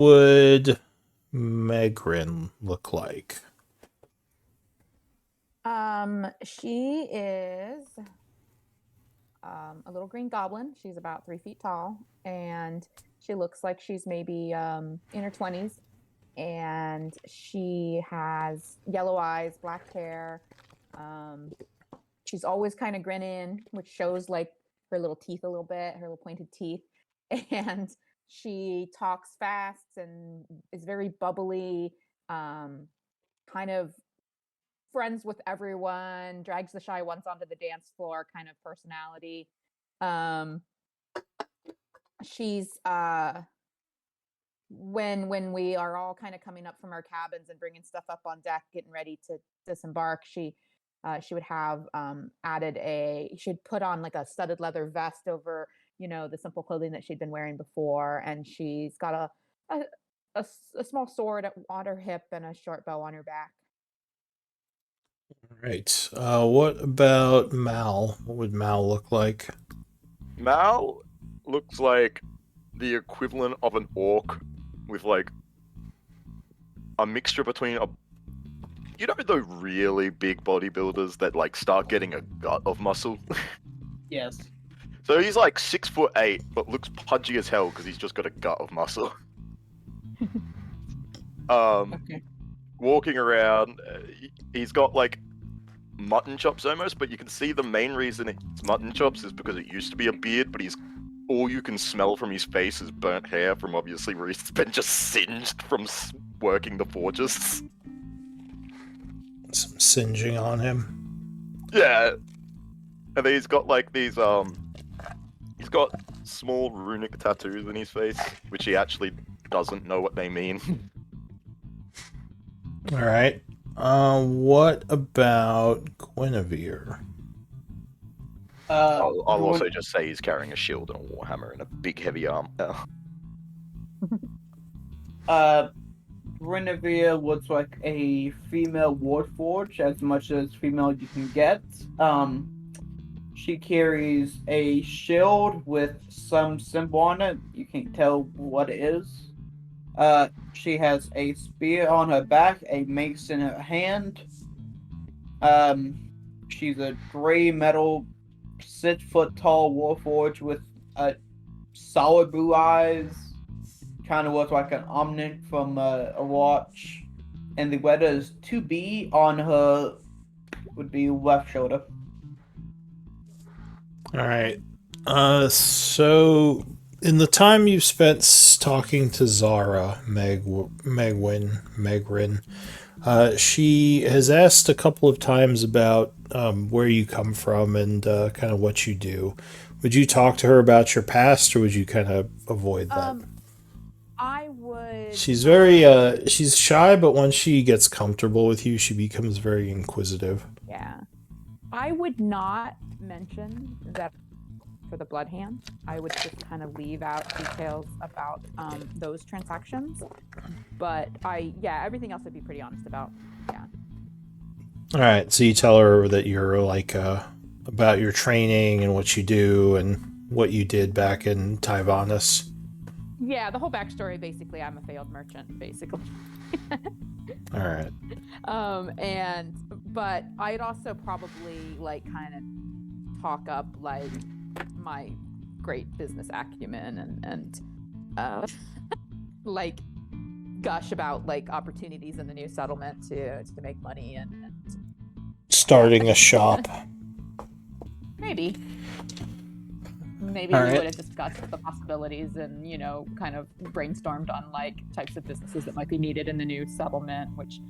would Megrin look like? She is a little green goblin. She's about 3 feet tall, and she looks like she's maybe in her 20s. And she has yellow eyes, black hair. Um, she's always kind of grinning, which shows like her little teeth a little bit, her little pointed teeth. And she talks fast and is very bubbly, um, kind of friends with everyone, drags the shy ones onto the dance floor kind of personality. Um, she's when we are all kind of coming up from our cabins and bringing stuff up on deck, getting ready to disembark, she would have added she'd put on like a studded leather vest over the simple clothing that she'd been wearing before, and she's got a, a small sword on her hip and a short bow on her back. All right. What about Mal? What would Mal look like? Mal looks like the equivalent of an orc with like a mixture between a the really big bodybuilders that like start getting a gut of muscle. Yes. So he's like 6'8", but looks pudgy as hell because he's just got a gut of muscle. Okay. Walking around, he's got like mutton chops almost, but you can see the main reason it's mutton chops is because it used to be a beard, but all you can smell from his face is burnt hair from obviously where he's been just singed from working the forges. Some singeing on him. Yeah, and then he's got like these he's got small runic tattoos in his face, which he actually doesn't know what they mean. All right. What about Guinevere? I'll also just say he's carrying a shield and a warhammer and a big heavy arm. Guinevere looks like a female warforge, as much as female you can get. She carries a shield with some symbol on it. You can't tell what it is. She has a spear on her back, a mace in her hand. She's a gray metal, 6 foot tall warforged with solid blue eyes. Kind of looks like an omnic from a watch. And the letters 2B on her would be left shoulder. All right. So in the time you've spent talking to Zara, Megrin, she has asked a couple of times about where you come from and kind of what you do. Would you talk to her about your past, or would you kind of avoid that? I would. She's very she's shy, but once she gets comfortable with you, she becomes very inquisitive. Yeah. I would not mention that for the blood hand. I would just kind of leave out details about those transactions. But everything else I'd be pretty honest about. Yeah. All right, so you tell her that you're like about your training and what you do and what you did back in Taivanis. Yeah, the whole backstory, basically, I'm a failed merchant, basically. All right. But I'd also probably like kind of talk up like my great business acumen and like gush about like opportunities in the new settlement to make money and Starting a shop. maybe we right. would have discussed the possibilities and kind of brainstormed on like types of businesses that might be needed in the new settlement, which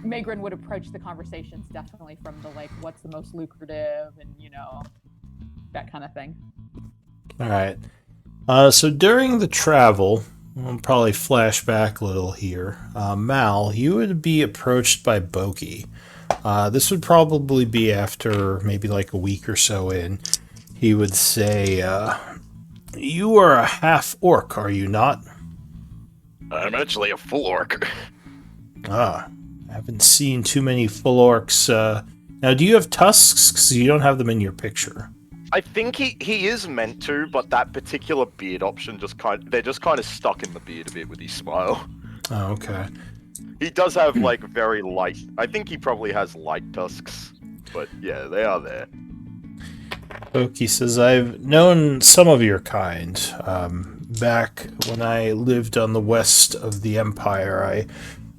Megrin would approach the conversations definitely from the like what's the most lucrative and that kind of thing. All right. So during the travel, I'll probably flash back a little here. Mal, you would be approached by Boki. This would probably be after maybe like a week or so in. He would say, "You are a half orc, are you not?" I'm actually a full orc. I haven't seen too many full orcs. Now, do you have tusks? Because you don't have them in your picture. I think he is meant to, but that particular beard option they're just kind of stuck in the beard a bit with his smile. Oh, okay. He does have like very light. I think he probably has light tusks, but yeah, they are there. Oki says, I've known some of your kind. Back when I lived on the west of the Empire, I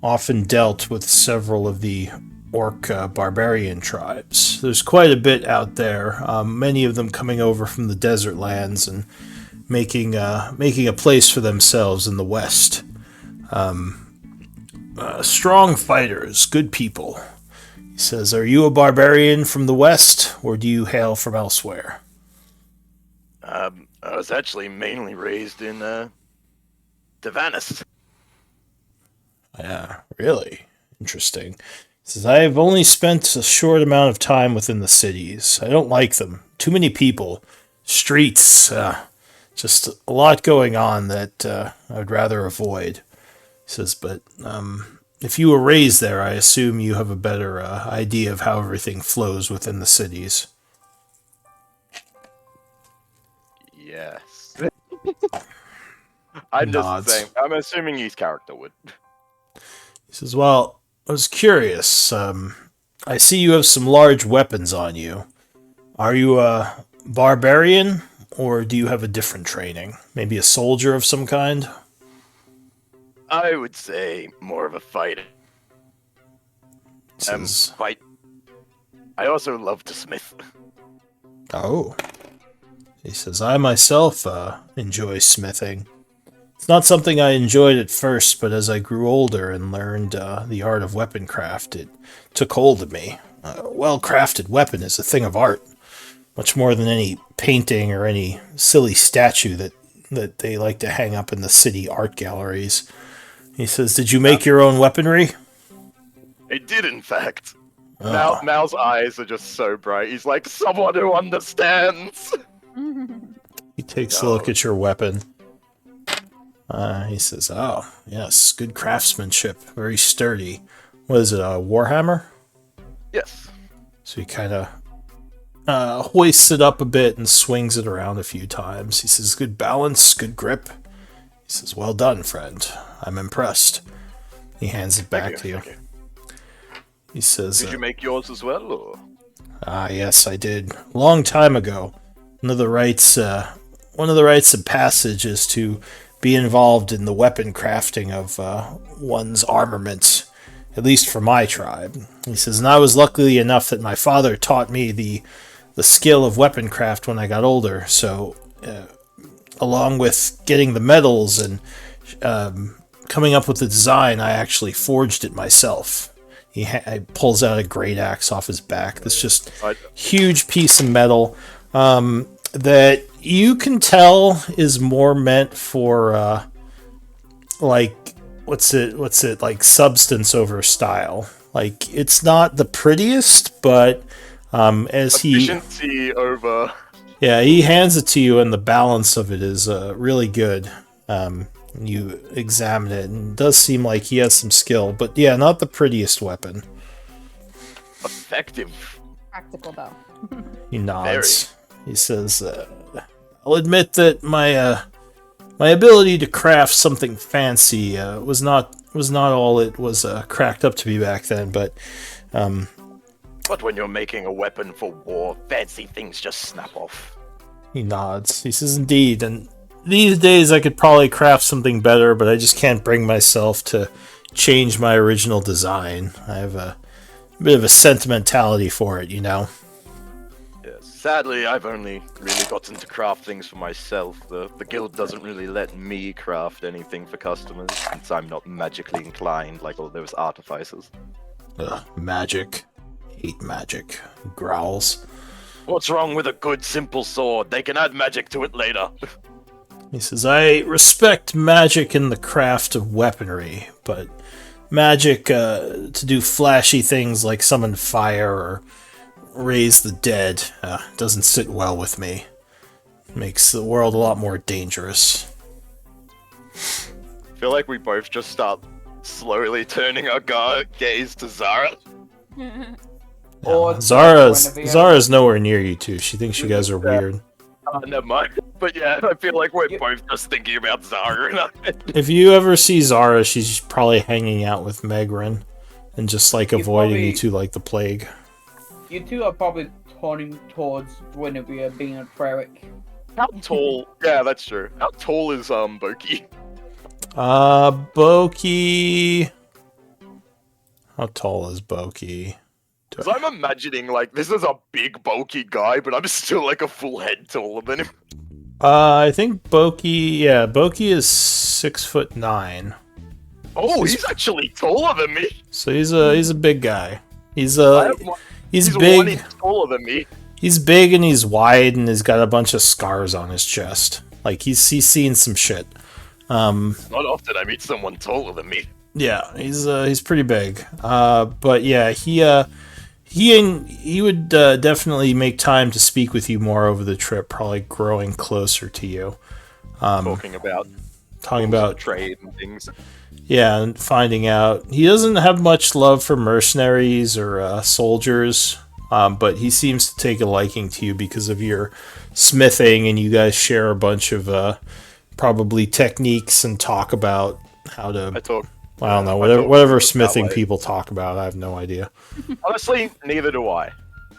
often dealt with several of the orc barbarian tribes. There's quite a bit out there, many of them coming over from the desert lands and making a place for themselves in the west. Strong fighters, good people. He says, are you a barbarian from the west, or do you hail from elsewhere? I was actually mainly raised in Devanis. Yeah, really interesting. He says, I've only spent a short amount of time within the cities. I don't like them. Too many people. Streets. Just a lot going on that I'd rather avoid. He says, but if you were raised there, I assume you have a better idea of how everything flows within the cities. Yes. I'm Nods. just saying. I'm assuming his character would. He says, well, I was curious. I see you have some large weapons on you. Are you a barbarian, or do you have a different training? Maybe a soldier of some kind? I would say more of a fighter. Says, Fight. I also love to smith. oh. He says, I myself enjoy smithing. It's not something I enjoyed at first, but as I grew older and learned the art of weaponcraft, it took hold of me. A well-crafted weapon is a thing of art, much more than any painting or any silly statue that they like to hang up in the city art galleries. He says, did you make your own weaponry? I did, in fact. Oh. Mal's eyes are just so bright. He's like, someone who understands. He takes a look at your weapon. He says, oh, yes, good craftsmanship, very sturdy. What is it, a warhammer? Yes. So he kind of hoists it up a bit and swings it around a few times. He says, good balance, good grip. He says, well done, friend. I'm impressed. He hands it back to you. Thank you. He says, Did you make yours as well, or? Yes, I did. Long time ago. One of the rites of passage is to be involved in the weapon crafting of one's armaments, at least for my tribe. He says, and I was lucky enough that my father taught me the skill of weapon craft when I got older, so along with getting the metals and coming up with the design, I actually forged it myself. He pulls out a great axe off his back. This just huge piece of metal that you can tell is more meant for like what's it like substance over style. Like it's not the prettiest, but as efficiency over. Yeah, he hands it to you, and the balance of it is really good. You examine it, and it does seem like he has some skill, but yeah, not the prettiest weapon. Effective. Practical though. He nods. He says, I'll admit that my ability to craft something fancy was not all it was cracked up to be back then, but when you're making a weapon for war, fancy things just snap off. He nods. He says, indeed, and these days I could probably craft something better, but I just can't bring myself to change my original design. I have a bit of a sentimentality for it, you know? Yes. Sadly, I've only really gotten to craft things for myself. The guild doesn't really let me craft anything for customers, since I'm not magically inclined like all those artificers. Magic. Hate magic. He growls. What's wrong with a good, simple sword? They can add magic to it later. He says, I respect magic in the craft of weaponry, but magic to do flashy things like summon fire or raise the dead doesn't sit well with me. Makes the world a lot more dangerous. I feel like we both just start slowly turning our gaze to Zara. Or Zara's nowhere near you two. She thinks you guys are weird. Never mind. But yeah, I feel like we're You- both just thinking about Zara. If you ever see Zara, she's probably hanging out with Megrin and just like avoiding you probably- two like the plague. You two are probably turning towards Guinevere being a cleric. How tall? Yeah, that's true. How tall is Boki? Boki. How tall is Boki? Because I'm imagining like this is a big bulky guy, but I'm still like a full head taller than him. I think Boki is 6'9". Oh, he's actually taller than me. So he's a big guy. He's He's he's 1 big. inch taller than me. He's big and he's wide and he's got a bunch of scars on his chest. Like he's seen some shit. Not often I meet someone taller than me. Yeah, he's pretty big. But yeah, he would definitely make time to speak with you more over the trip, probably growing closer to you. Talking about trade and things. Yeah, and finding out. He doesn't have much love for mercenaries or soldiers, but he seems to take a liking to you because of your smithing, and you guys share a bunch of probably techniques and talk about how to. I don't know, whatever smithing people talk about. I have no idea. Honestly, neither do I.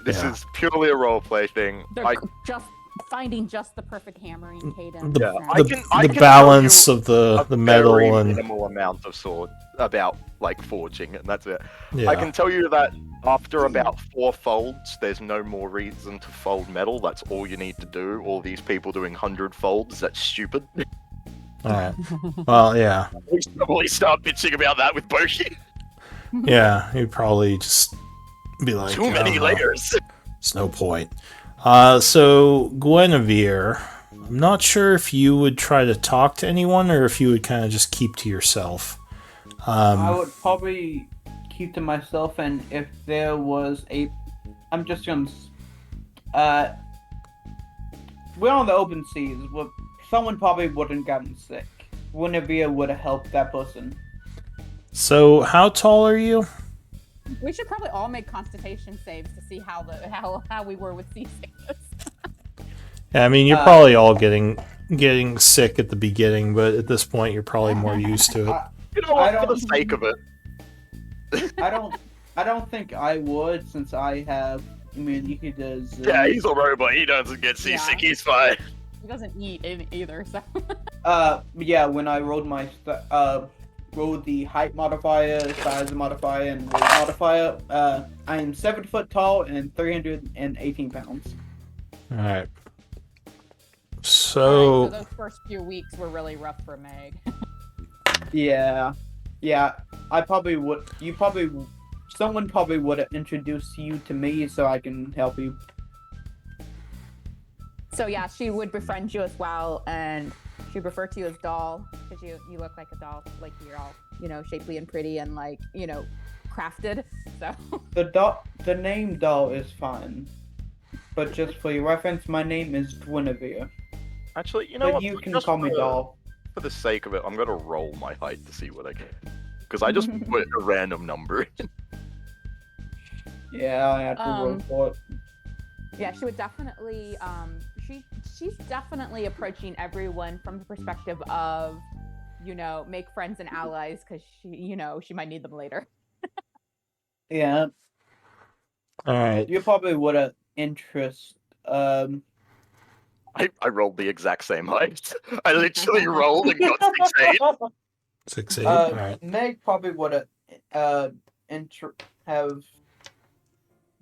This Yeah. is purely a roleplay thing. They're just finding just the perfect hammering cadence. The, and- I the can balance tell of the a metal very and minimal amount of sword about like forging, and that's it. yeah. I can tell you that after about 4 folds, there's no more reason to fold metal. That's all you need to do. All these people doing 100 folds, that's stupid. All right. Well, yeah, We should probably start bitching about that with Boshi. yeah. He'd probably just be like, Too I many don't know. layers. It's no point. So Guinevere, I'm not sure if you would try to talk to anyone or if you would kind of just keep to yourself. I would probably keep to myself, and if there was I'm just gonna. We're on the open seas. Someone probably wouldn't gotten sick. Guinevere would have helped that person. So how tall are you? We should probably all make constitution saves to see how we were with seasickness. Yeah, I mean, you're probably all getting sick at the beginning, but at this point, you're probably more used to it. You know what? For the sake of it. I don't think I would, since I have immunity to disease. Yeah, he's a robot. He doesn't get seasick. He's fine. He doesn't eat either, so. Yeah, when I rolled rolled the height modifier, size modifier, and weight modifier, I am 7 foot tall and 318 pounds. All right. Alright, So so those first few weeks were really rough for Meg. Yeah. Someone probably would have introduced you to me so I can help you. So yeah, she would befriend you as well, and she'd refer to you as doll because you look like a doll, like you're all shapely and pretty and like crafted. So The name doll is fine, but just for your reference, my name is Guinevere. Actually, you know But what? you can Just call me for- doll. For the sake of it, I'm gonna roll my height to see what I get. Because I just put a random number. Yeah, I have to roll for it. yeah, she would definitely she's definitely approaching everyone from the perspective of make friends and allies because she might need them later. Yeah, all right. you probably would have interest. I rolled the exact same height. I literally rolled and got 6'8". 6'8". All right. Meg probably would have have.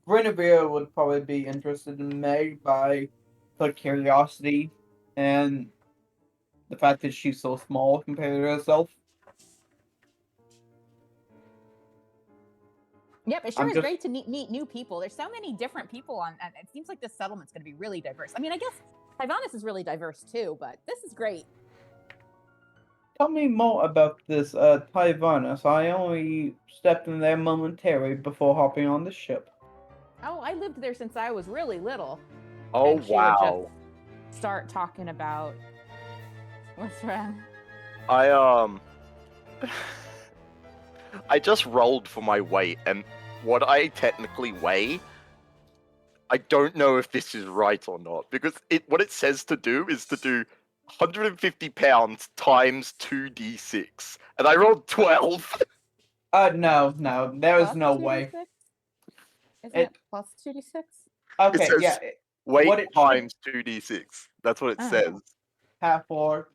Guinevere would probably be interested in Meg by her curiosity and the fact that she's so small compared to herself. Yep, it sure I'm is just- great to meet new people. There's so many different people and it seems like this settlement's going to be really diverse. I mean, I guess Tyrannus is really diverse too, but this is great. Tell me more about this Tyrannus. I only stepped in there momentarily before hopping on the ship. Oh, I lived there since I was really little. Oh And she would wow. just start talking about what's wrong. I just rolled for my weight, and what I technically weigh I don't know if this is right or not because what it says to do is to do 150 pounds times 2d6, and I rolled 12. No, there is Plus no 2d6? way. Isn't It- it plus 2d6? It Okay, says yeah. weight What it should times 2d6. That's what it Oh. says. have for.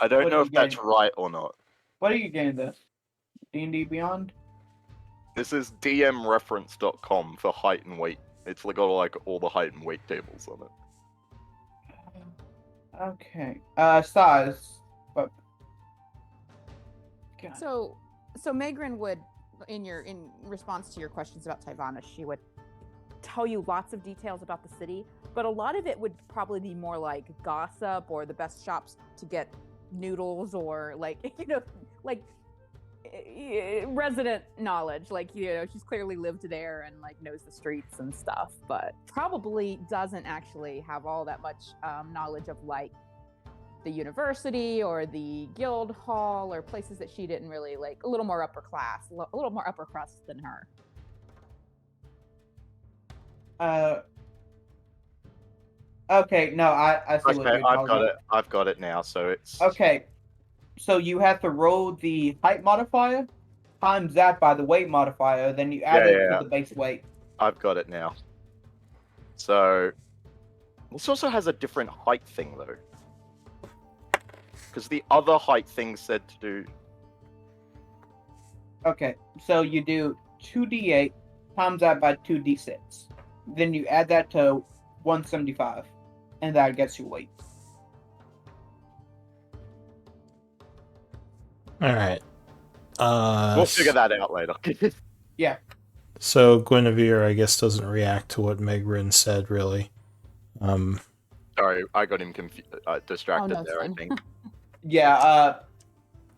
I don't What know are if you that's getting? right or not. What are you getting this? D&D Beyond? This is dmreference.com for height and weight. It's got like all the height and weight tables on it. Okay. Size. But. God. So Megrin would, in response to your questions about Tyvana, she would tell you lots of details about the city, but a lot of it would probably be more like gossip or the best shops to get noodles or like resident knowledge. Like she's clearly lived there and like knows the streets and stuff, but probably doesn't actually have all that much knowledge of like the university or the guild hall or places that she didn't really like. A little more upper class, a little more upper crust than her. Okay, no, I see what Okay, you're I've talking got about. it. I've got it now. So it's Okay, so you have to roll the height modifier times that by the weight modifier, then you add it to the base weight. I've got it now. So this also has a different height thing though, because the other height thing said to do. Okay, so you do 2d8 times that by 2d6. Then you add that to 175, and that gets you weight. All right. We'll figure that out later. Yeah. So Guinevere, I guess, doesn't react to what Megrin said, really. Sorry, I got him distracted no, there. I son. think. Yeah,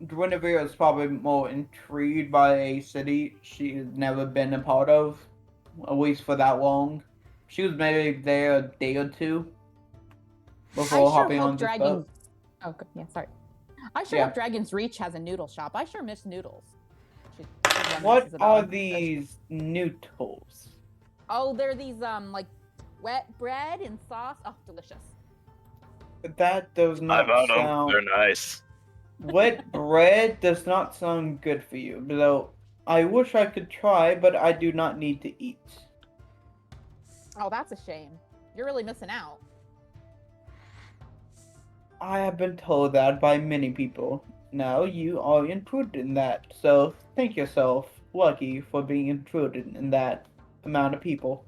Guinevere is probably more intrigued by a city she's never been a part of, at least for that long. She was maybe there a day or two before hopping on this boat. Oh, good. Yeah, sorry. I sure Yeah. hope Dragon's Reach has a noodle shop. I sure miss noodles. She What reminisces are about- these noodles? Oh, they're these like wet bread and sauce. Oh, delicious. That does not sound. They're nice. Wet bread does not sound good for you, though I wish I could try, but I do not need to eat. Oh, that's a shame. You're really missing out. I have been told that by many people. Now you are included in that, so thank yourself lucky for being included in that amount of people.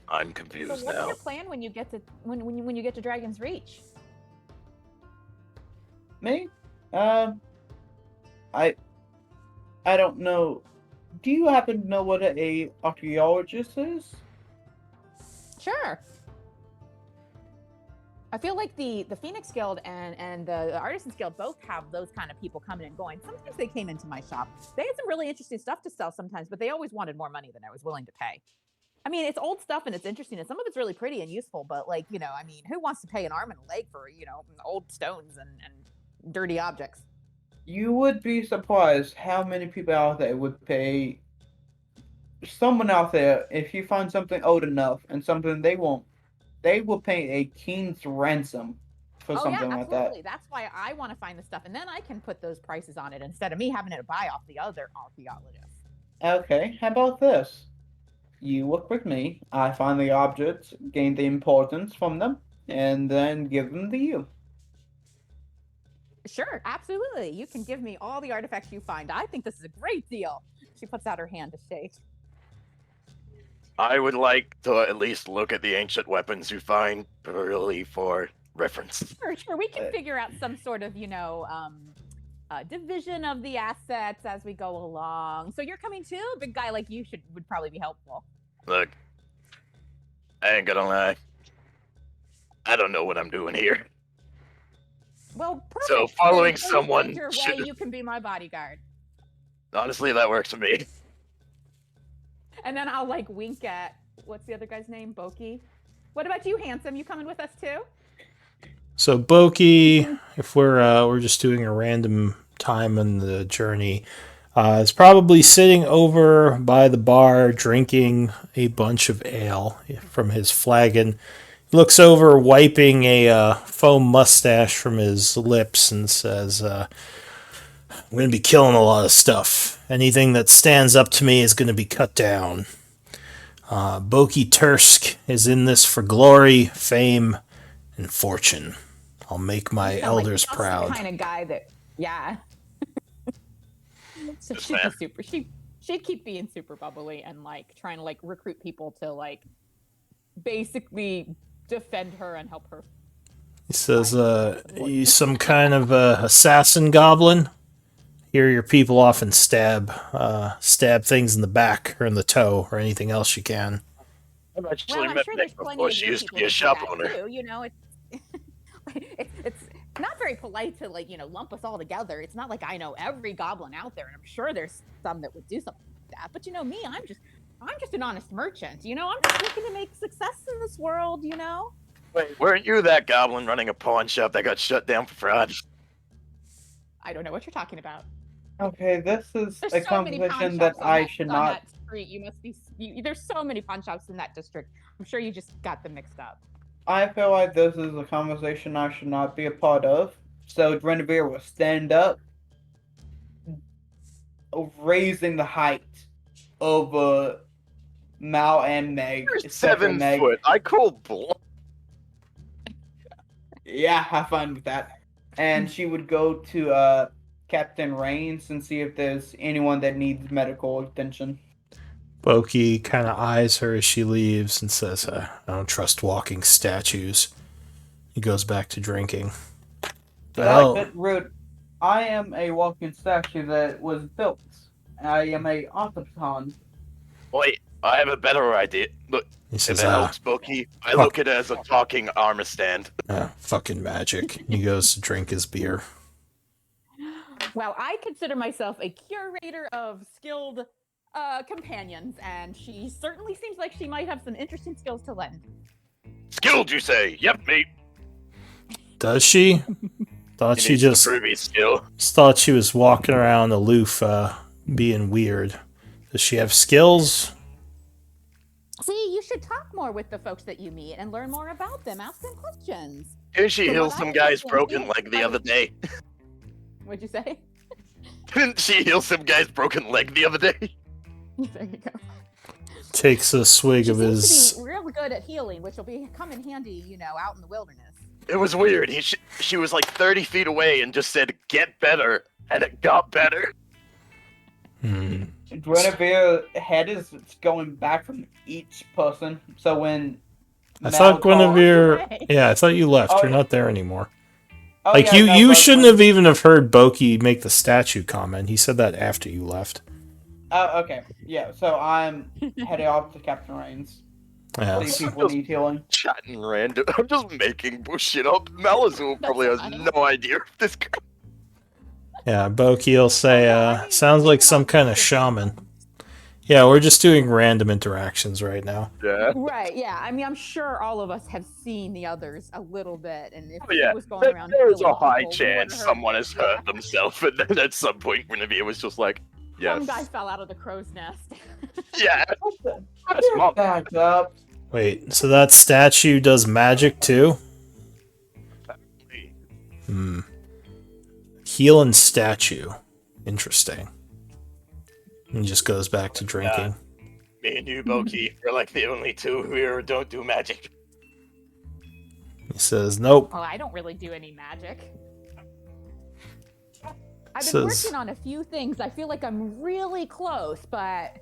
I'm So confused what's now. your plan when you get to when you get to Dragon's Reach? Me? I don't know. Do you happen to know what a archaeologist is? Sure. I feel like the Phoenix Guild and the Artisans Guild both have those kind of people coming and going. Sometimes they came into my shop. They had some really interesting stuff to sell sometimes, but they always wanted more money than I was willing to pay. I mean, it's old stuff and it's interesting, and some of it's really pretty and useful, but like, I mean, who wants to pay an arm and a leg for, old stones and dirty objects? You would be surprised how many people out there would pay someone out there if you find something old enough and something they won't. They will pay a king's ransom for something like that. Absolutely. That's why I want to find the stuff, and then I can put those prices on it instead of me having to buy off the other archaeologists. Okay, how about this? You work with me, I find the objects, gain the importance from them, and then give them to you. Sure, absolutely. You can give me all the artifacts you find. I think this is a great deal. She puts out her hand to shake. I would like to at least look at the ancient weapons you find purely for reference. Sure. We can figure out some sort of, division of the assets as we go along. So you're coming too? A big guy like you would probably be helpful. Look, I ain't gonna lie. I don't know what I'm doing here. Well, perfect. So following Then someone your should- way, you can be my bodyguard. Honestly, that works for me. And then I'll like wink at what's the other guy's name? Boki. What about you, handsome? You coming with us too? So Boki, if we're just doing a random time in the journey, Is probably sitting over by the bar drinking a bunch of ale from his flagon. He looks over, wiping a foam mustache from his lips, and says, I'm going to be killing a lot of stuff. Anything that stands up to me is going to be cut down. Boki Tursk is in this for glory, fame, and fortune. I'll make my elders proud. The kind of guy that, yeah. So she'd be super. She'd keep being super bubbly and like trying to like recruit people to like basically defend her and help her. He says, "You some kind of assassin goblin? Here, your people often stab things in the back or in the toe or anything else you can." I've actually I'm met sure Nick there's plenty before. of She your used to people be a that do shop that owner. too. You know, it's not very polite to like lump us all together. It's not like I know every goblin out there, and I'm sure there's some that would do something like that. But you know me, I'm just an honest merchant. You know, I'm just looking to make success in this world. You know. Wait, weren't you that goblin running a pawn shop that got shut down for fraud? I don't know what you're talking about. Okay, this is There's a so many pawn conversation shops that on I should on not. that street. You must be. There's so many pawn shops in that district. I'm sure you just got them mixed up. I feel like this is a conversation I should not be a part of. So Drenevere will stand up, raising the height of Mal and Meg. You're Especially 7 Meg. foot. I call bull. Yeah, have fun with that. And she would go to Captain Rains and see if there's anyone that needs medical attention. Boki kind of eyes her as she leaves and says, I don't trust walking statues. He goes back to drinking. Bit rude. I am a walking statue that was built. I am a automaton. Wait, I have a better idea. Look, He if says, it helps, Bookie, I fuck. look at it as a talking armor stand. Fucking magic. He goes to drink his beer. Well, I consider myself a curator of skilled companions, and she certainly seems like she might have some interesting skills to lend. Skilled, you say? Yep, mate. Does she? Thought she just thought she was walking around aloof, being weird. Does she have skills? See, you should talk more with the folks that you meet and learn more about them. Ask them questions. Didn't she heal some guy's broken leg the other day? What'd you say? Didn't she heal some guy's broken leg the other day? There you go. Takes a swig of his. She seems to be real good at healing, which will come in handy, you know, out in the wilderness. It was weird. She was like 30 feet away and just said, "Get better," and it got better. Guinevere's head is going back from each person. So when I thought Guinevere. Yeah, I thought you left. You're not there anymore. Like you shouldn't have even have heard Boki make the statue comment. He said that after you left. Okay. Yeah. So I'm heading off to Captain Rains. Yeah. These people need healing. Chatting random. I'm just making bullshit up. Malazul probably has no idea of this guy. Yeah, Boki will say, sounds like some kind of shaman. Yeah, we're just doing random interactions right now. Yeah. Right, yeah. I mean, I'm sure all of us have seen the others a little bit, and if yeah. it was going around... There's a high chance someone has hurt themselves, and then at some point Guinevere was just like, yes. Some guy fell out of the crow's nest. Yeah. Back up. Wait, so that statue does magic too? Healing statue. Interesting. He just goes back to drinking. Me and you, Boki, we're like the only two who don't do magic. He says, nope. Well, I don't really do any magic. I've been working on a few things. I feel like I'm really close, but...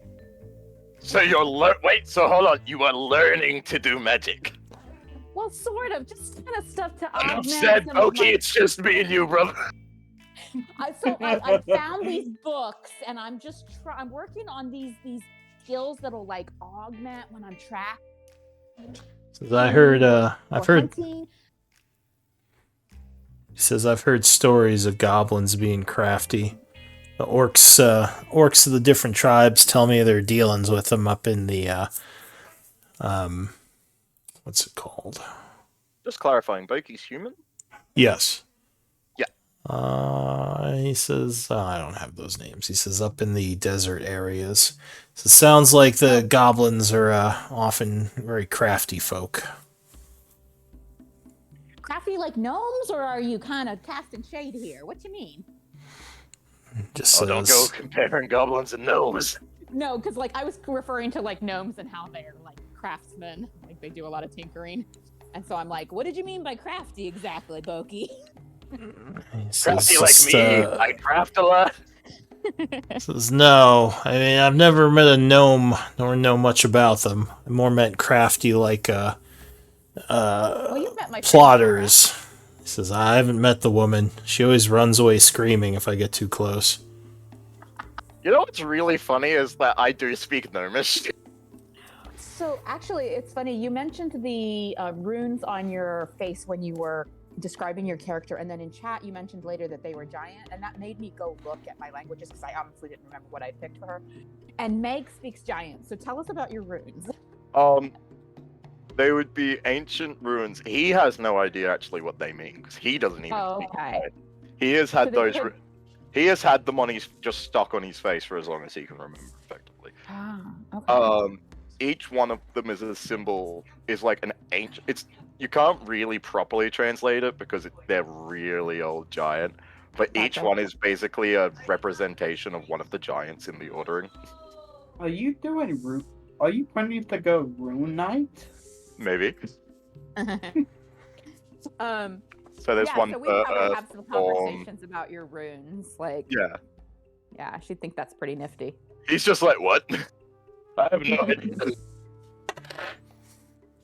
So you're so hold on, you are learning to do magic. Well, sort of, just kind of stuff to augment. Enough said, Boki, it's just me and you, brother. I found these books, and I'm just I'm working on these skills that'll like augment when I'm trapped. So I've heard. Hunting. He says I've heard stories of goblins being crafty. The orcs of the different tribes tell me their dealings with them up in the what's it called? Just clarifying, Boki's human? Yes. Yeah. He says, I don't have those names. He says, up in the desert areas. So it sounds like the goblins are often very crafty folk. Crafty like gnomes, or are you kind of casting shade here? What you mean? Just Oh, don't go says, comparing goblins and gnomes. No, because like I was referring to like gnomes and how they're like craftsmen, like they do a lot of tinkering, and so I'm like, what did you mean by crafty exactly, Boki? he says, Crafty like just, me, I craft a lot. says, no. I mean, I've never met a gnome nor know much about them. I more meant crafty like Well, you've met my friend plotters. He says, I haven't met the woman. She always runs away screaming if I get too close. You know what's really funny is that I do speak Gnomish. So actually, it's funny. You mentioned the runes on your face when you were describing your character, and then in chat you mentioned later that they were giant, and that made me go look at my languages because I honestly didn't remember what I picked for her. And Meg speaks giant, so tell us about your runes. They would be ancient runes. He has no idea actually what they mean because he doesn't even speak Okay. it. He has had So they those. could- He has had them on his just stuck on his face for as long as he can remember, effectively. Okay. Each one of them is a symbol. Is like an ancient. It's you can't really properly translate it because they're really old giant. But each Gotcha. one is basically a representation of one of the giants in the ordering. Are you doing Are you planning to go Rune Knight? Maybe. So there's Yeah, one so we for probably have some Storm. conversations about your runes. Like, Yeah. yeah, she'd think that's pretty nifty. He's just like, what? I have no idea.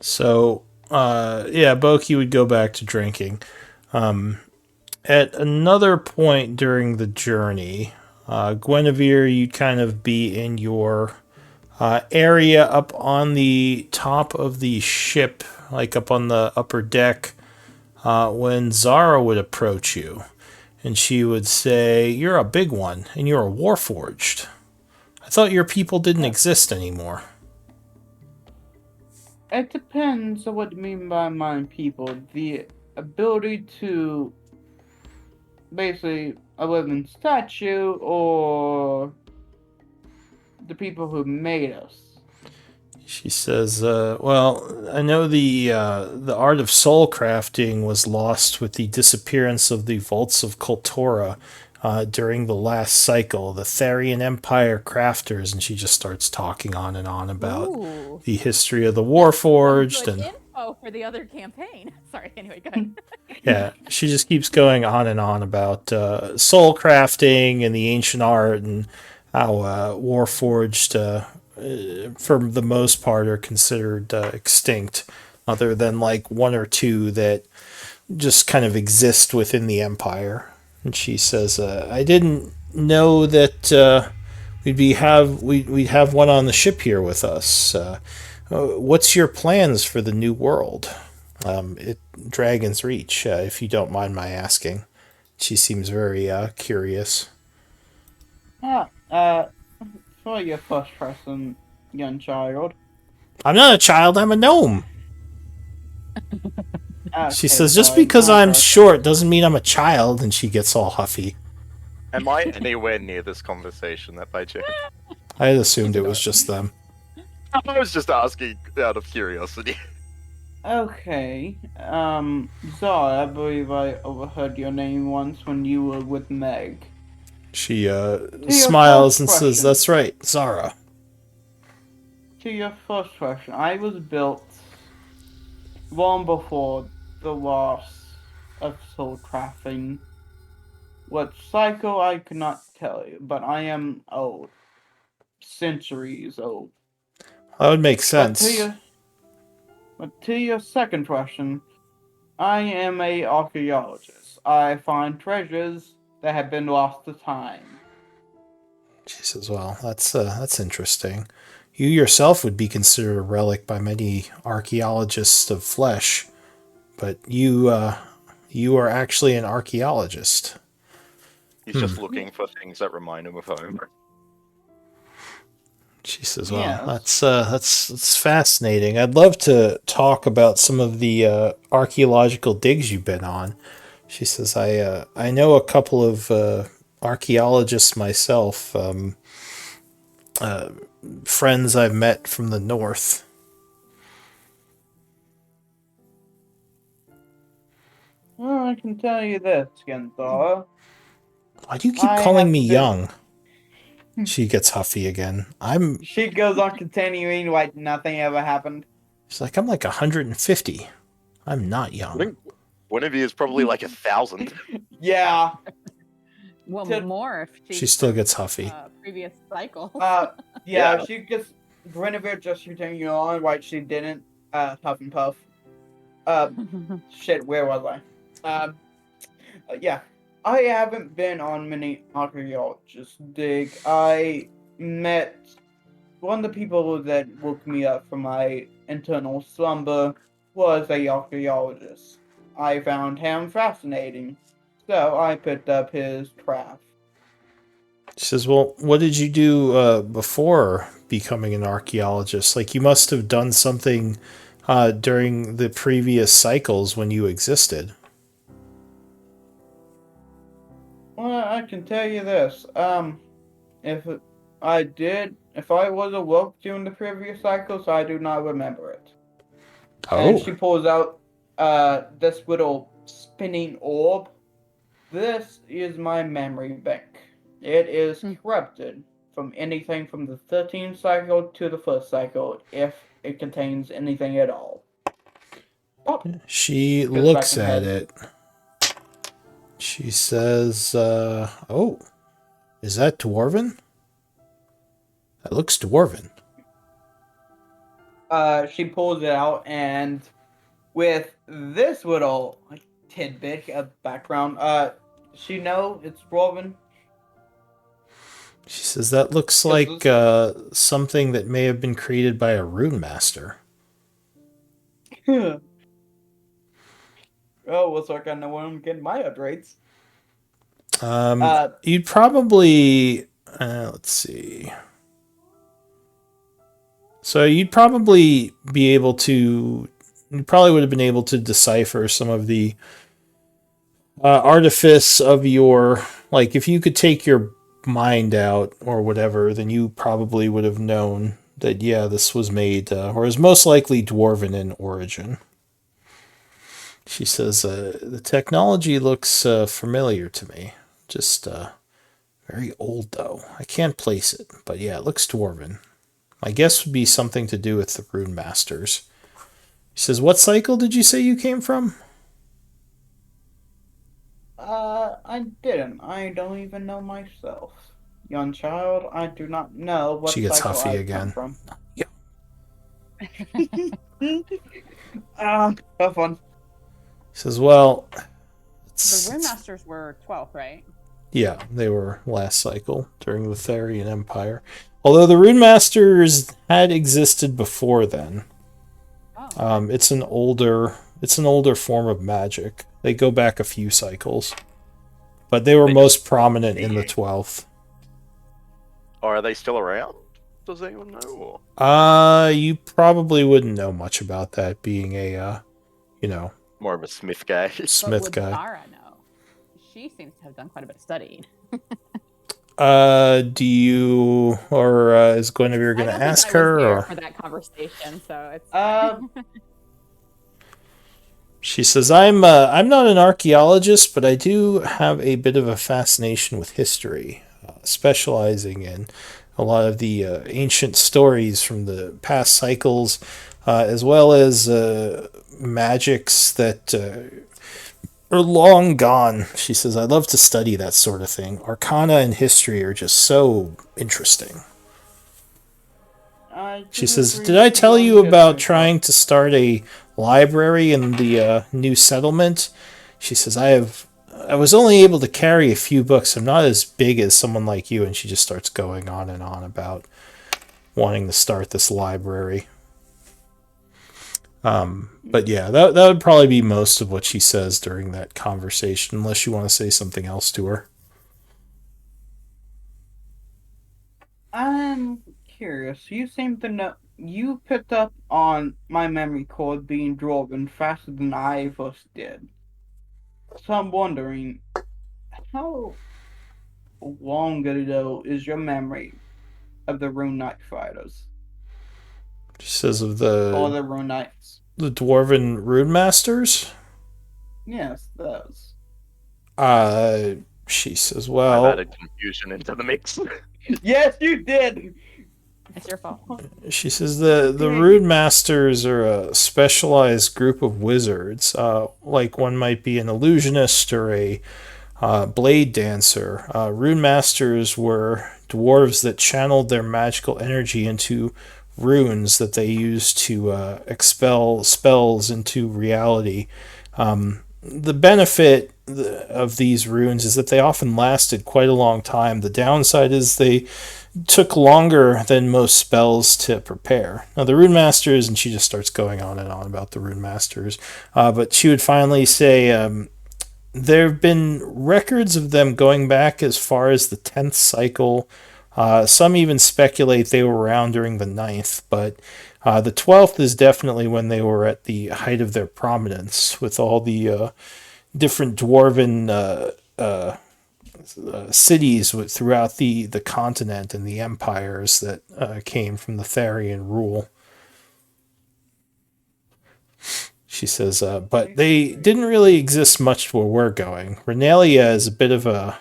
So, yeah, Boki would go back to drinking. At another point during the journey, Guinevere, you'd kind of be in your area up on the top of the ship, like up on the upper deck, when Zara would approach you. And she would say, you're a big one, and you're a warforged. I thought your people didn't exist anymore. It depends on what you mean by my people. The ability to basically a living statue or the people who made us. She says, well, I know the art of soul crafting was lost with the disappearance of the vaults of Kultura during the last cycle, the Therian Empire crafters, and she just starts talking on and on about Ooh. the history of the Some Warforged good and info for the other campaign. Sorry, anyway, go ahead. yeah, she just keeps going on and on about soul crafting and the ancient art and how Warforged, for the most part, are considered extinct, other than like one or two that just kind of exist within the Empire. And she says, "I didn't know that we'd have one on the ship here with us. What's your plans for the new world? Dragon's Reach, if you don't mind my asking." She seems very curious. For your first person, young child. I'm not a child, I'm a gnome. She says, just because I'm short doesn't mean I'm a child, and she gets all huffy. Am I anywhere near this conversation that by chance? I had assumed it was just them. I was just asking out of curiosity. Okay. Zara, I believe I overheard your name once when you were with Meg. She smiles and says, question. that's right, Zara. To your first question, I was built long before the loss of soul crafting. What cycle I could not tell you, but I am old. Centuries old. That would make sense. But to your second question, I am a archaeologist. I find treasures that have been lost to time. She says, well, that's interesting. You yourself would be considered a relic by many archaeologists of flesh, but you are actually an archaeologist. He's just looking for things that remind him of home. She says, well, Yes. that's fascinating. I'd love to talk about some of the archaeological digs you've been on. She says, I know a couple of archaeologists myself, friends I've met from the north. Well, I can tell you this, Genthaw. Why do you keep I calling me have been. young? She gets huffy again. She goes on continuing like nothing ever happened. She's like, I'm like 150. I'm not I young. think one of you is probably like 1,000. Yeah. Well, To- more if She she's still from, gets huffy. previous cycles. Yeah, Yeah. she just Guinevere just continuing on like she didn't huff and puff. Shit, where was I? Yeah. I haven't been on many archaeologist dig. I met one of the people that woke me up from my internal slumber was a archaeologist. I found him fascinating, so I picked up his craft. She says, well, what did you do before becoming an archaeologist? Like, you must have done something during the previous cycles when you existed. Well, I can tell you this. If if I was awoke during the previous cycles, I do not remember it. And Oh, she pulls out this little spinning orb. This is my memory bank. It is corrupted from anything from the 13th cycle to the first cycle, if it contains anything at all. Oh, she goes back looks in at head. it. She says, oh, is that dwarven? That looks dwarven. She pulls it out, and with this little like tidbit of background, she know it's Dwarven. She says, that looks 'Cause like something that may have been created by a rune master. oh, looks like I know where I'm getting my upgrades. You'd probably, let's see. So you'd probably be able to, you probably would have been able to decipher some of the artifice of your, like, if you could take your mind out or whatever, then you probably would have known that, yeah, this was made, or is most likely dwarven in origin. She says, the technology looks familiar to me. Just very old, though. I can't place it, but yeah, it looks dwarven. My guess would be something to do with the Rune Masters. She says, what cycle did you say you came from? I didn't. I don't even know myself. Young child, I do not know She what gets cycle huffy I come again. from. Yeah. Have fun. She says, well, The Rune Masters were 12th, right? yeah, they were last cycle during the Therian Empire. Although the Rune Masters had existed before then. Oh, okay. It's an older form of magic. They go back a few cycles. But they were most prominent in the 12th. Or are they still around? Does anyone know? You probably wouldn't know much about that being a More of a Smith guy. But Smith would guy. Zara know? She seems to have done quite a bit of studying. Do you, or is Guinevere I going to don't think ask I was her? there Or for that conversation, so it's she says, I'm not an archaeologist, but I do have a bit of a fascination with history, specializing in a lot of the ancient stories from the past cycles, as well as magics that are long gone. She says, I love to study that sort of thing. Arcana and history are just so interesting. She says, did I tell you about trying to start a library in the new settlement? She says, I was only able to carry a few books. I'm not as big as someone like you. And she just starts going on and on about wanting to start this library. But yeah, that would probably be most of what she says during that conversation, unless you want to say something else to her. I'm curious. You seem to know. You picked up on my memory code being Dwarven faster than I first did. So I'm wondering, how long ago is your memory of the Rune Knight fighters She says of or the Rune Knights? the dwarven rune masters. Yes, those. Uh, she says, I've well, added confusion into the mix. Yes, you did. It's your fault. she says the rune masters are a specialized group of wizards, like one might be an illusionist or a blade dancer. Rune masters were dwarves that channeled their magical energy into runes that they used to expel spells into reality. The benefit of these runes is that they often lasted quite a long time. The downside is they took longer than most spells to prepare. Now, the Rune Masters, and she just starts going on and on about the Rune Masters, but she would finally say, there have been records of them going back as far as the 10th cycle. Some even speculate they were around during the ninth, but the 12th is definitely when they were at the height of their prominence, with all the different dwarven cities throughout the continent and the empires that came from the Therian rule. She says, but they didn't really exist much where we're going. Renalia is a bit of a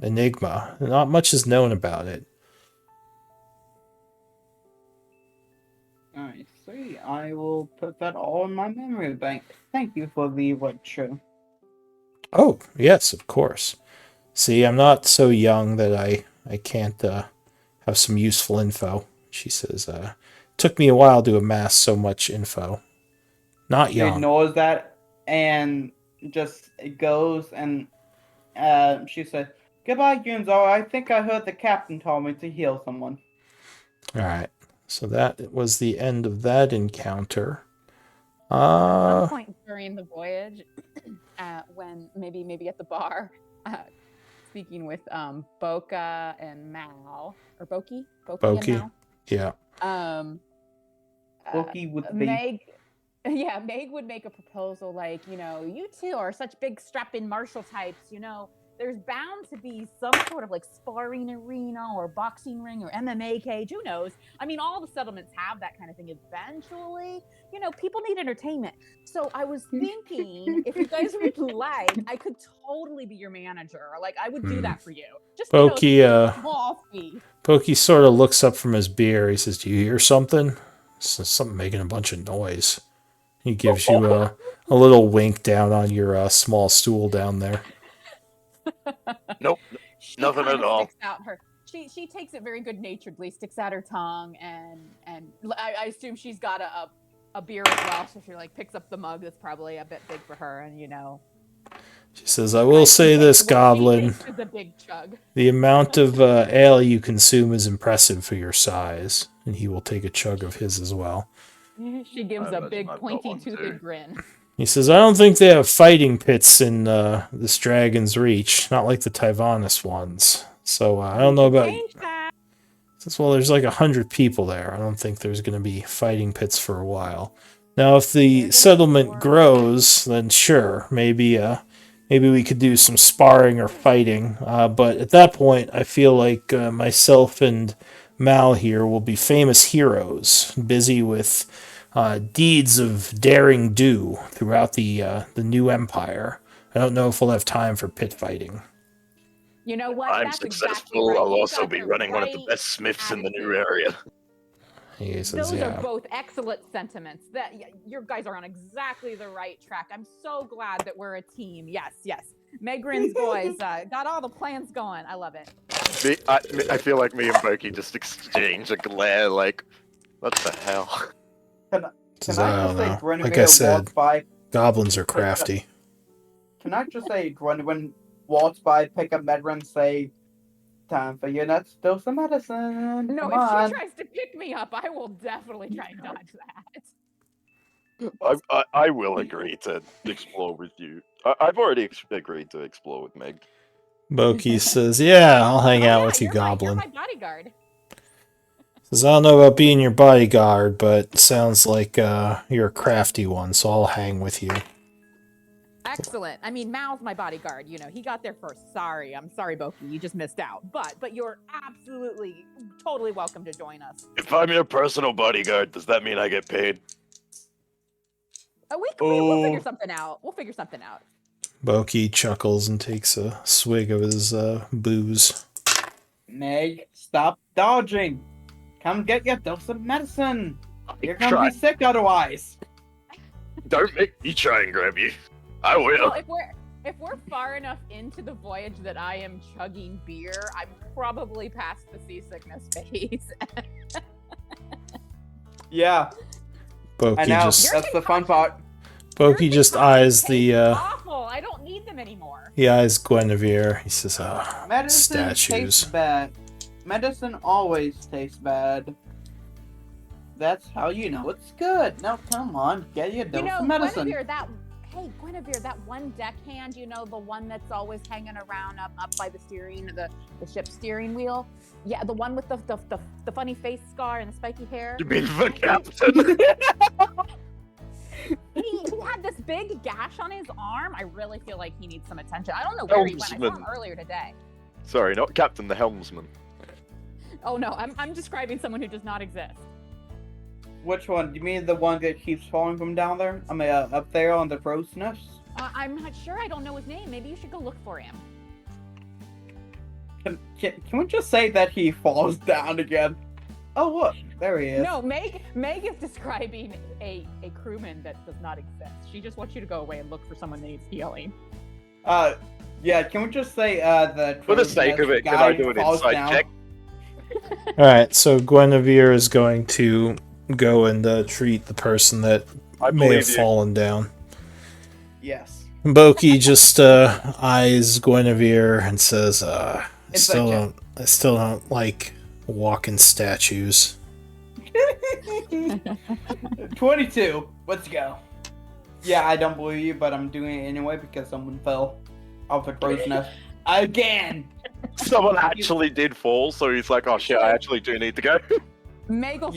enigma. Not much is known about it. I see. I will put that all in my memory bank. Thank you for the lecture. Oh, yes, of course. See, I'm not so young that I can't have some useful info. She says, took me a while to amass so much info. Not She young. ignores that and just goes and she said, "Goodbye, Gunzo. I think I heard the captain told me to heal someone." All right. So that was the end of that encounter. At some point during the voyage, when maybe at the bar, speaking with Boca and Mal, or Boki and Boki. Mal. Yeah. Boki with the Meg, yeah, Meg would make a proposal like, you two are such big strapping martial types, there's bound to be some sort of like sparring arena or boxing ring or MMA cage. Who knows? I mean, all the settlements have that kind of thing eventually. People need entertainment. So I was thinking if you guys would like, I could totally be your manager. Like I would do that for you. Just, Boki, small fee. Boki sort of looks up from his beer. He says, "Do you hear something?" Something making a bunch of noise. He gives you a little wink down on your small stool down there. Nope, nothing at all. Sticks out her. She takes it very good naturedly, sticks out her tongue, and I assume she's got a beer as well. So she like picks up the mug that's probably a bit big for her, and She says, "I will say this, Goblin. Is a big chug. The amount of ale you consume is impressive for your size." And he will take a chug of his as well. She gives a big pointy too. toothed grin. He says, "I don't think they have fighting pits in this Dragon's Reach, not like the Tyvanus ones. So I don't know about." Change that. Says, "Well, there's like 100 people there. I don't think there's going to be fighting pits for a while. Now, if the settlement grows, then sure, maybe we could do some sparring or fighting. But at that point, I feel like myself and Mal here will be famous heroes, busy with deeds of daring do throughout the new empire. I don't know if we'll have time for pit fighting." You know what? I'm That's successful. exactly right. I'll You've also got be the running one of the right best smiths in the new attitude. area. He says, Those "Yeah." are both excellent sentiments. That your guys are on exactly the right track. I'm so glad that we're a team. Yes. Megrin's boys got all the plans going. I love it. I feel like me and Boki just exchange a glare like, what the hell? Can I I just say like I Grenadier said, walks by? goblins are crafty. Can I just say Grenadier walks by, pick up Medrin, say, "Time for your nuts, dose of medicine." No, Come if on. she tries to pick me up, I will definitely try and dodge that. I will agree to explore with you. I've already agreed to explore with Meg. Boki says, "Yeah, I'll hang out with you, you're Goblin." my bodyguard. Says, "I don't know about being your bodyguard, but sounds like you're a crafty one, so I'll hang with you." Excellent. I mean, Mal's my bodyguard. You know, he got there first. Sorry, I'm sorry, Boki. You just missed out. But you're absolutely, totally welcome to join us. If I'm your personal bodyguard, does that mean I get paid? We'll figure something out. We'll figure something out. Boki chuckles and takes a swig of his booze. Meg, stop dodging. Come get your dose of medicine. You're gonna Try. be sick otherwise. Don't make me try and grab you. I will. Well, if we're far enough into the voyage that I am chugging beer, I'm probably past the seasickness phase. Yeah, I Boki know. just That's the fun part. Boki just eyes the awful. I don't need them anymore. he eyes Guinevere. He says, Medicine tastes statues. bad. Medicine always tastes bad. That's how you know it's good. No, come on, get your dose of medicine. Guinevere, that one deckhand, you know, the one that's always hanging around up by the ship's steering wheel. Yeah, the one with the funny face scar and the spiky hair. You mean the captain? He had this big gash on his arm. I really feel like he needs some attention. I don't know where he went. I saw him Helmsman. earlier today. Sorry, not captain, the helmsman. Oh no, I'm describing someone who does not exist. Which one? Do you mean the one that keeps falling from down there? I mean, up there on the crow's nest? I'm not sure. I don't know his name. Maybe you should go look for him. Can we just say that he falls down again? Oh, look, there he is. No, Meg is describing a crewman that does not exist. She just wants you to go away and look for someone that needs healing. Yeah, can we just say, the For the crow's sake of nest it, can guy I do an falls inside down? check? Alright, so Guinevere is going to go and treat the person that I may have believe you. fallen down. Yes. Boki just eyes Guinevere and says, I Inside still don't like walking statues. 22. Let's go. Yeah, I don't believe you, but I'm doing it anyway because someone fell off the crow's nest. Again! Someone actually did fall, so he's like, oh shit, I actually do need to go. Meg will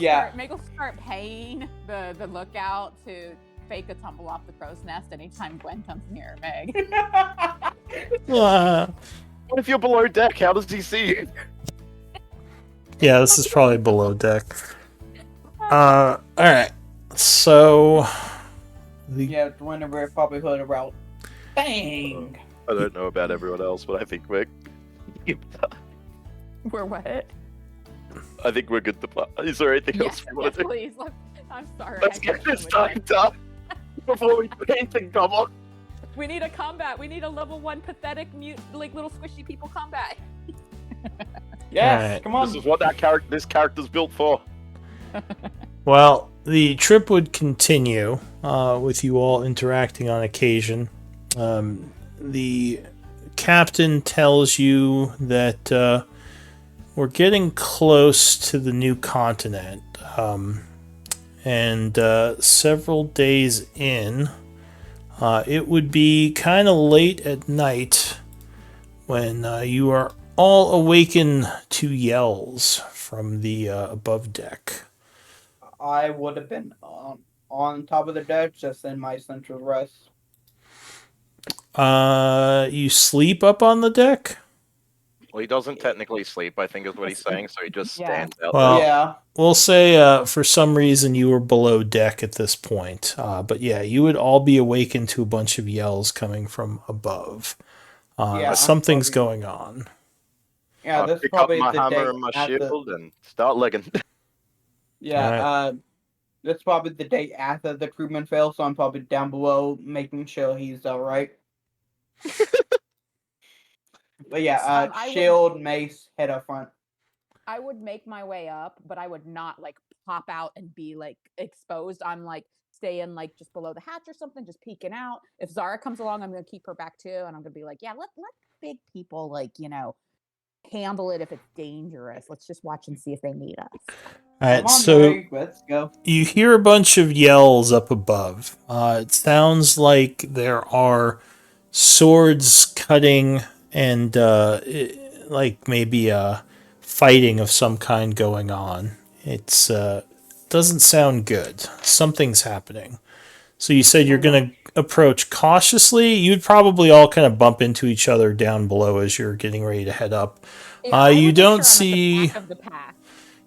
start paying the lookout to fake a tumble off the crow's nest anytime Gwen comes near Meg. Uh, What if you're below deck? How does he see you? yeah, this is probably below deck. Alright. So Yeah, Guinevere probably heard about. Bang! I don't know about everyone else, but I think we're We're what? I think we're good to play. Is there anything Yes, else we want yes, to do? please. I'm sorry. Let's I get can't this with time that. done before we do anything. Come on. We need a combat. We need a level 1 pathetic like little squishy people combat. Yes, Alright. come on. This is what this character's built for. well, the trip would continue with you all interacting on occasion. The captain tells you that we're getting close to the new continent, and several days in, it would be kind of late at night when you are all awakened to yells from the above deck. I would have been on top of the deck, just in my central rest. You sleep up on the deck? Well, he doesn't technically sleep, I think is what he's saying, so he just Yeah. stands out Well, Yeah. We'll say for some reason you were below deck at this point. But yeah, you would all be awakened to a bunch of yells coming from above. Yeah, Something's probably- going on. Yeah, I'll that's pick up probably my the hammer day and my after. shield and start legging. Yeah, that's probably the day after the crewman fails, so I'm probably down below making sure he's alright. But yeah, I would- shield, mace, head up front. I would make my way up, but I would not like pop out and be like exposed. I'm like staying like just below the hatch or something, just peeking out. If Zara comes along, I'm gonna keep her back too, and I'm gonna be like, yeah, let big people like handle it if it's dangerous. Let's just watch and see if they need us. All right, Come on, so Mary, let's go. you hear a bunch of yells up above. It sounds like there are swords cutting and like maybe fighting of some kind going on. It's doesn't sound good. Something's happening. So you said you're gonna approach cautiously. You'd probably all kind of bump into each other down below as you're getting ready to head up. Yeah, I You would make don't sure I'm at the see. back of the pack.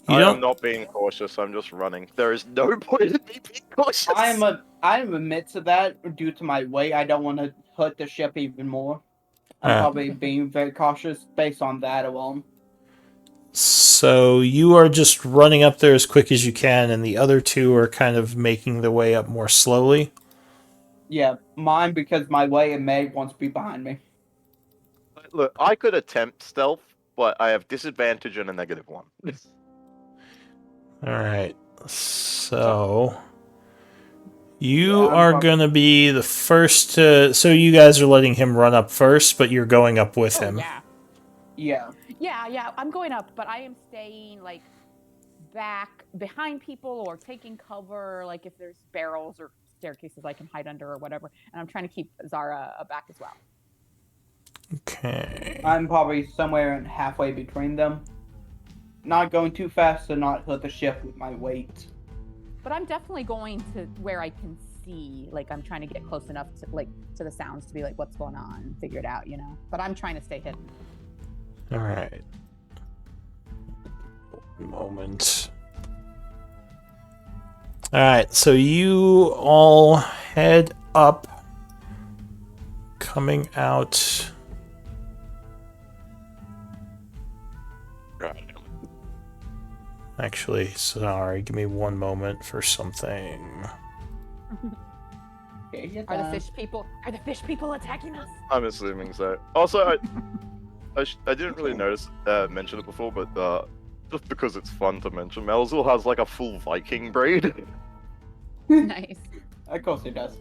You I am don't. not being cautious. I'm just running. There is no point in me being cautious. I'm admit to that due to my weight. I don't want to hurt the ship even more. I'm Uh, probably being very cautious based on that alone. So you are just running up there as quick as you can, and the other two are kind of making the way up more slowly. Yeah, mine because my weight and Meg wants to be behind me. Look, I could attempt stealth, but I have disadvantage and a -1. All right. So you Yeah, I'm are probably- going to be the first to. So you guys are letting him run up first, but you're going up with Oh him. yeah, Yeah. yeah. I'm going up, but I am staying like back behind people or taking cover. Like if there's barrels or staircases I can hide under or whatever. And I'm trying to keep Zara back as well. Okay. I'm probably somewhere in halfway between them. Not going too fast to not hurt the ship with my weight. But I'm definitely going to where I can see. Like I'm trying to get close enough to the sounds to be like, what's going on, and figure it out, you know. But I'm trying to stay hidden. All right. Moment. All right. So you all head up, coming out. Actually, sorry. Give me one moment for something. Okay, Are the fish people? Are the fish people attacking us? I'm assuming so. Also, I didn't really mention it before, but just because it's fun to mention, Melzil has like a full Viking braid. Nice. Of course he does.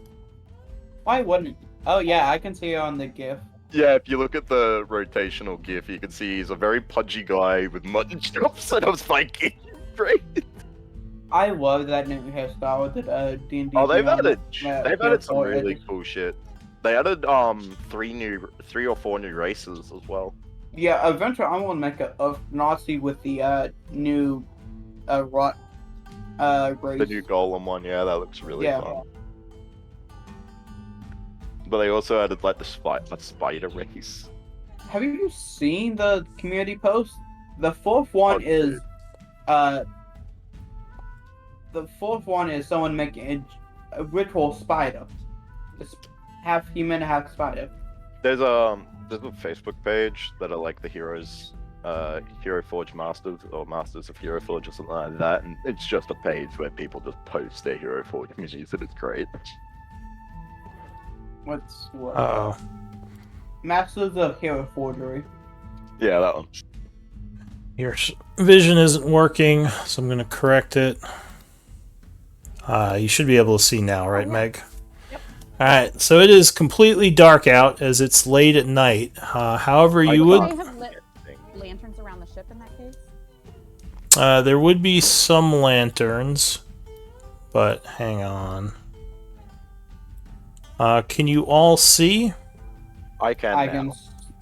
Why wouldn't? Oh yeah, I can see it on the GIF. Yeah, if you look at the rotational GIF, you can see he's a very pudgy guy with mutton chops and a Viking braid. I love that new hairstyle that D&D. Oh, they've added some PS4 really added. cool shit. They added 3 or 4 new races as well. Yeah, eventually I want to make a Nazi with the new rot race. The new Golem one, yeah, that looks really Yeah. fun. But they also added like the spider race. Have you seen the community post? The fourth one Oh, is dude. the fourth one is someone making a ritual spider. It's half human, half spider. There's a Facebook page that are like the heroes, Hero Forge Masters or Masters of Hero Forge or something like that, and it's just a page where people just post their Hero Forge images, and it's great. What's what? Uh-oh. Masters of Hero Forgery. Yeah, that one. Your vision isn't working, so I'm going to correct it. You should be able to see now, right, yeah. Meg? Yep. Alright, so it is completely dark out as it's late at night. However, you Would would... they have lit lanterns around the ship in that case? There would be some lanterns, but hang on. Can you all see? I can now.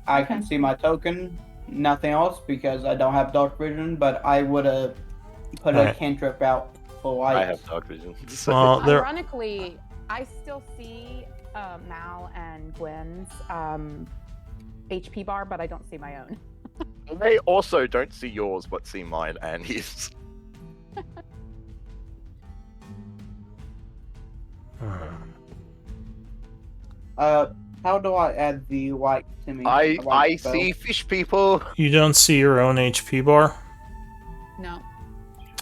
I can see my token. Nothing else because I don't have dark vision, but I would have put a Alright. cantrip out for light. I have dark vision. So- Well, there... Ironically, I still see Mal and Gwen's HP bar, but I don't see my own. They also don't see yours, but see mine and his. How do I add the light to me? I The light spell? see fish people. You don't see your own HP bar? No.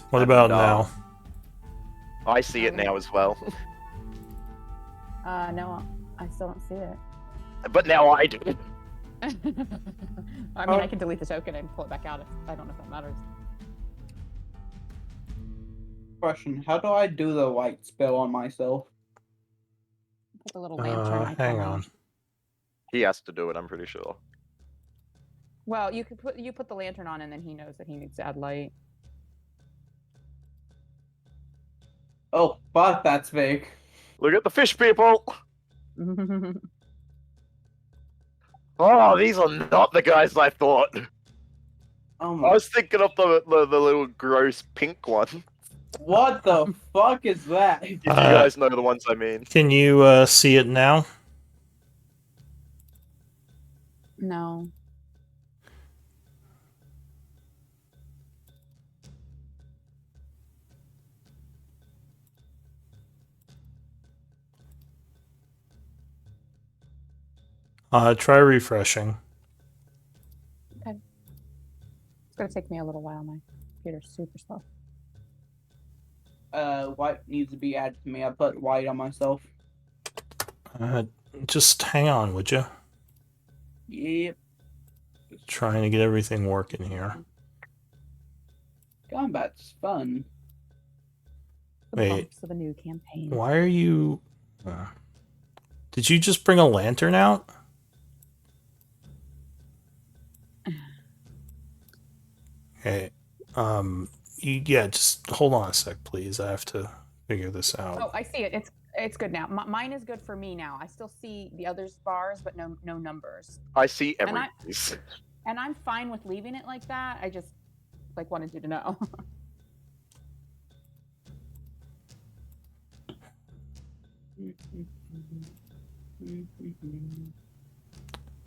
What I'm about dumb. now? I see it now as well. No, I still don't see it. But now I do. I mean, I can delete the token and pull it back out. I don't know if that matters. Question: how do I do the light spell on myself? Put the little lantern icon Hang on. He has to do it, I'm pretty sure. Well, you put the lantern on, and then he knows that he needs to add light. Oh, fuck, that's big. Look at the fish people! Oh, these are not the guys I thought. Oh I my. was thinking of the little gross pink one. What the fuck is that? If you guys know the ones I mean. Can you see it now? No. Try refreshing. Okay. It's gonna take me a little while. My computer's super slow. White needs to be added to me. I put white on myself. Just hang on, would you? Yep. Trying to get everything working here. Combat's fun. The Wait. bumps of a new campaign. Why are you... Did you just bring a lantern out? Okay. Yeah, just hold on a sec, please. I have to figure this out. Oh, I see it. It's good now. Mine is good for me now. I still see the others' bars, but no numbers. I see And every And I'm fine with leaving it like that. I just wanted you to know.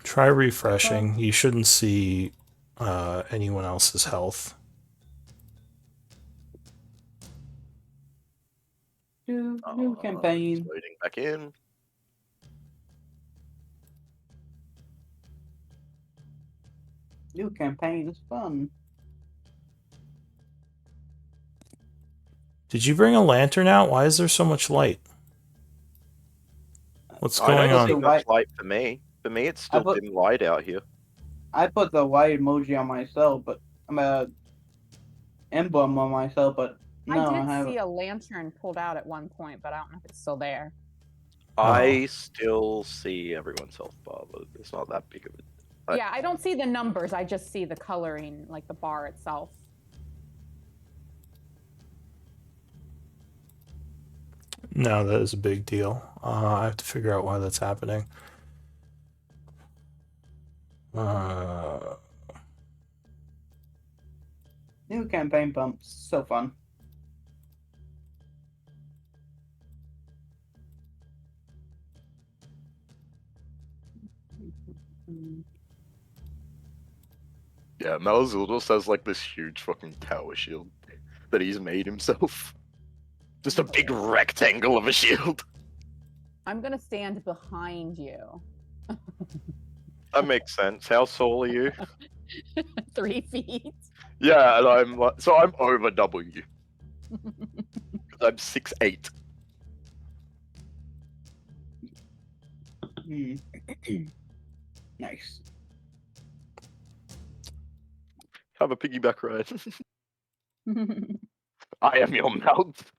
Try refreshing. You shouldn't see anyone else's health. New campaign. Loading back in. New campaign is fun. Did you bring a lantern out? Why is there so much light? What's I going don't on? see much light for me. For me, it's still dim light out here. I put the white emoji on myself, but I'm a emblem on myself, but no, I I did haven't. see a lantern pulled out at one point, but I don't know if it's still there. I still see everyone's health bar, but it's not that big of it. Yeah, I don't see the numbers. I just see the coloring, like the bar itself. No, that is a big deal. I have to figure out why that's happening. New campaign bumps, so fun. Yeah, Malazul just has like this huge fucking tower shield that he's made himself. Just a big rectangle of a shield. I'm gonna stand behind you. That makes sense. How tall are you? 3 feet. Yeah, and I'm like, so I'm over double you. 'Cause I'm 6'8". Nice. Have a piggyback ride. I am your mount.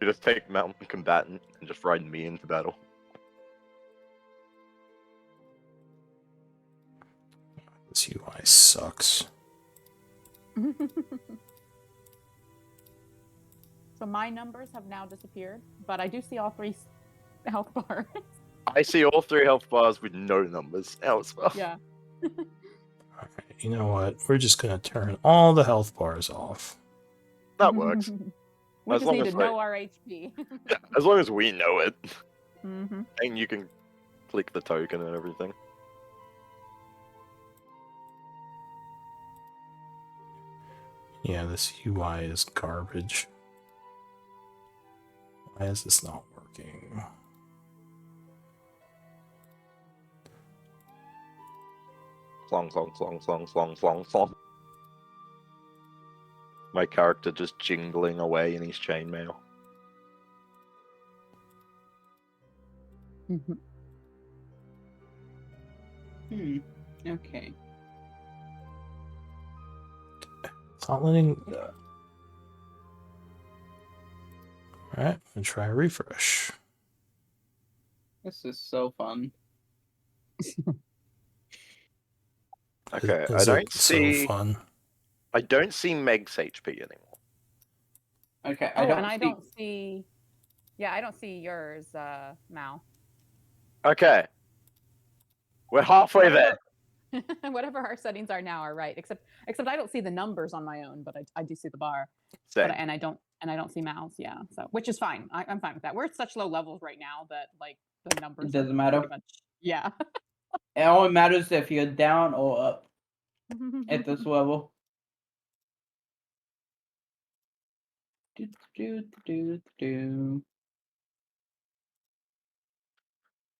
You just take mountain combatant and just ride me into battle. This UI sucks. So my numbers have now disappeared, but I do see all 3 health bars. I see all 3 health bars with no numbers elsewhere. Yeah. Alright, you know what? We're just gonna turn all the health bars off. That works. We As just long need as to know our HP. Yeah, as long as we know it. Mm-hmm. And you can click the token and everything. Yeah, this UI is garbage. Why is this not working? Slong, slong, slong, slong, slong, slong, slong. My character just jingling away in his chainmail. Okay. It's not letting... Alright, and try a refresh. This is so fun. Okay, Is I it don't see. so fun? I don't see Meg's HP anymore. Okay, I don't see. Yeah, I don't see yours, Mal. Okay, we're halfway there. Whatever our settings are now are right. Except I don't see the numbers on my own, but I do see the bar. Same. And I don't see Mal's. Yeah, so which is fine. I'm fine with that. We're at such low levels right now that like the numbers It doesn't are matter. pretty much, yeah. It only matters if you're down or up at this level.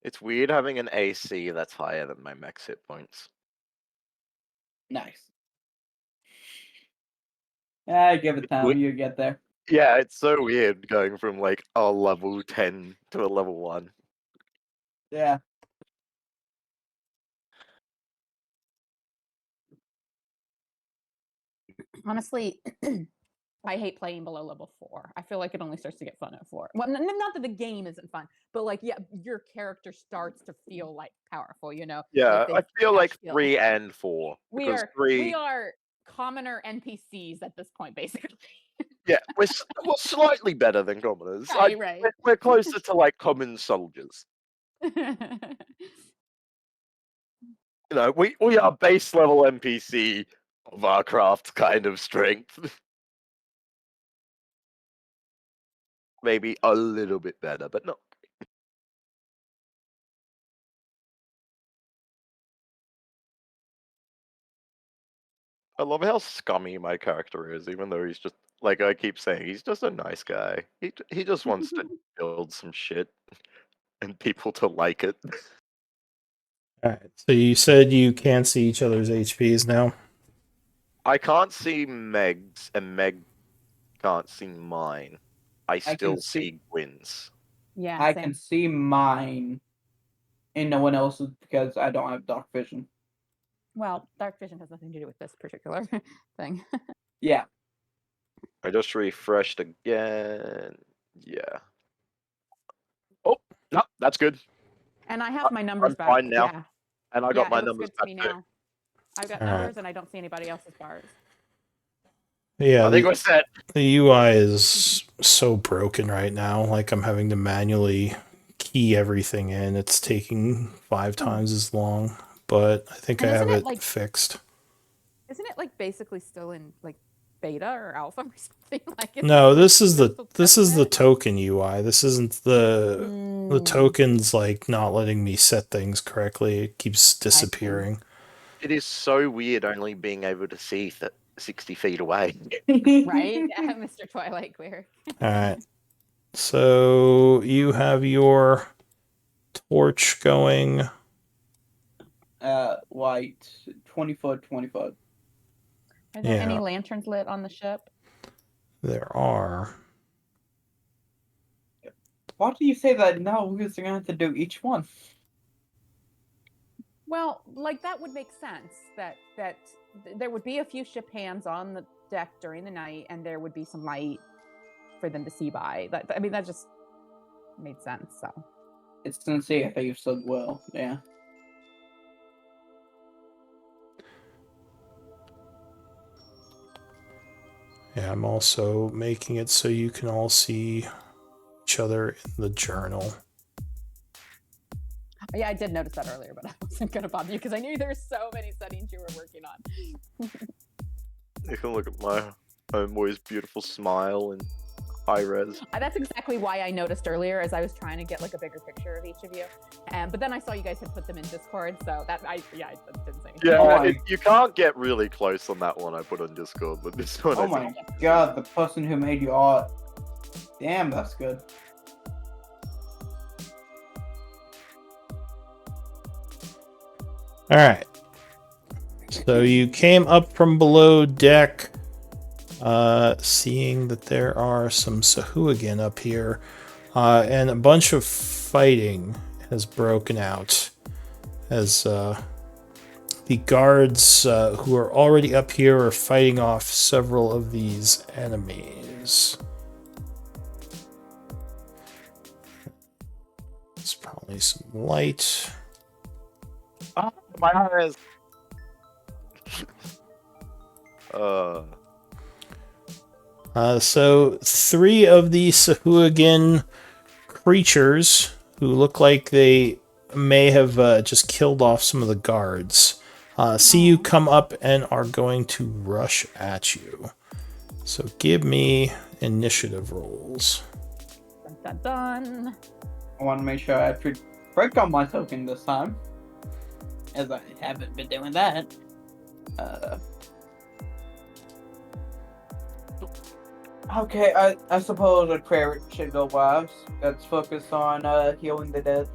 It's weird having an AC that's higher than my max hit points. Nice. Ah, give it time. You get there. Yeah, it's so weird going from like a level 10 to a level 1. Yeah. Honestly, I hate playing below level 4. I feel like it only starts to get fun at 4. Well, not that the game isn't fun, but like, yeah, your character starts to feel like powerful, you know? Yeah, Like I feel have like skills. 3 and 4. We Because are 3, commoner NPCs at this point, basically. yeah, we're slightly better than commoners. Right. We're closer to like common soldiers. You know, we are base level NPC of our craft kind of strength. Maybe a little bit better, but not. I love how scummy my character is, even though he's just like I keep saying, he's just a nice guy. He just wants to build some shit and people to like it. All right. So you said you can't see each other's HPs now. I can't see Meg's, and Meg can't see mine. I still see Gwyn's. Yeah, I same. can see mine, and no one else's because I don't have dark vision. Well, dark vision has nothing to do with this particular thing. Yeah. I just refreshed again. Yeah. Oh, no, that's good. And I have my numbers I'm back. fine now. Yeah. And I got my it looks numbers good to back me too. now. I've got All numbers right. and I don't see anybody else's bars. Yeah, I think we're set. the UI is so broken right now. Like I'm having to manually key everything in. It's taking 5 times as long, but I think And I isn't have it, it like- fixed. Isn't it like basically still in like beta or alpha or something? Like No, this is they're the still this is testing the it? token UI. This isn't the Mm, token's like not letting me set things correctly. It keeps disappearing. It is so weird only being able to see 60 feet away. right? Mr. Twilight Cleric. All right. So you have your torch going. White, 20-foot, 20-foot. Are there any Yeah. lanterns lit on the ship? There are. Why do you say that now? Because they're gonna have to do each one. Well, like that would make sense that there would be a few ship hands on the deck during the night, and there would be some light for them to see by. I mean, that just made sense. So It's sincere. I think you said well. Yeah. Yeah, I'm also making it so you can all see each other in the journal. yeah, I did notice that earlier, but I wasn't gonna bother you because I knew there were so many settings you were working on. You can look at my homeboy's beautiful smile and high res. That's exactly why I noticed earlier, as I was trying to get like a bigger picture of each of you. But then I saw you guys had put them in Discord, so I didn't say anything. Yeah, Oh my- you can't get really close on that one I put on Discord, but this one Oh I my think- god, the person who made your art. Damn, that's good. All right. So you came up from below deck, seeing that there are some Sahuagin up here, and a bunch of fighting has broken out as the guards who are already up here are fighting off several of these enemies. There's probably some light. Ah, my eyes. So 3 of the Sahuagin creatures who look like they may have just killed off some of the guards see you come up and are going to rush at you. So give me initiative rolls. Dun, dun, dun. I want to make sure I actually break on my token this time, as I haven't been doing that. Okay, I suppose a prayer should go last. Let's focus on healing the dead.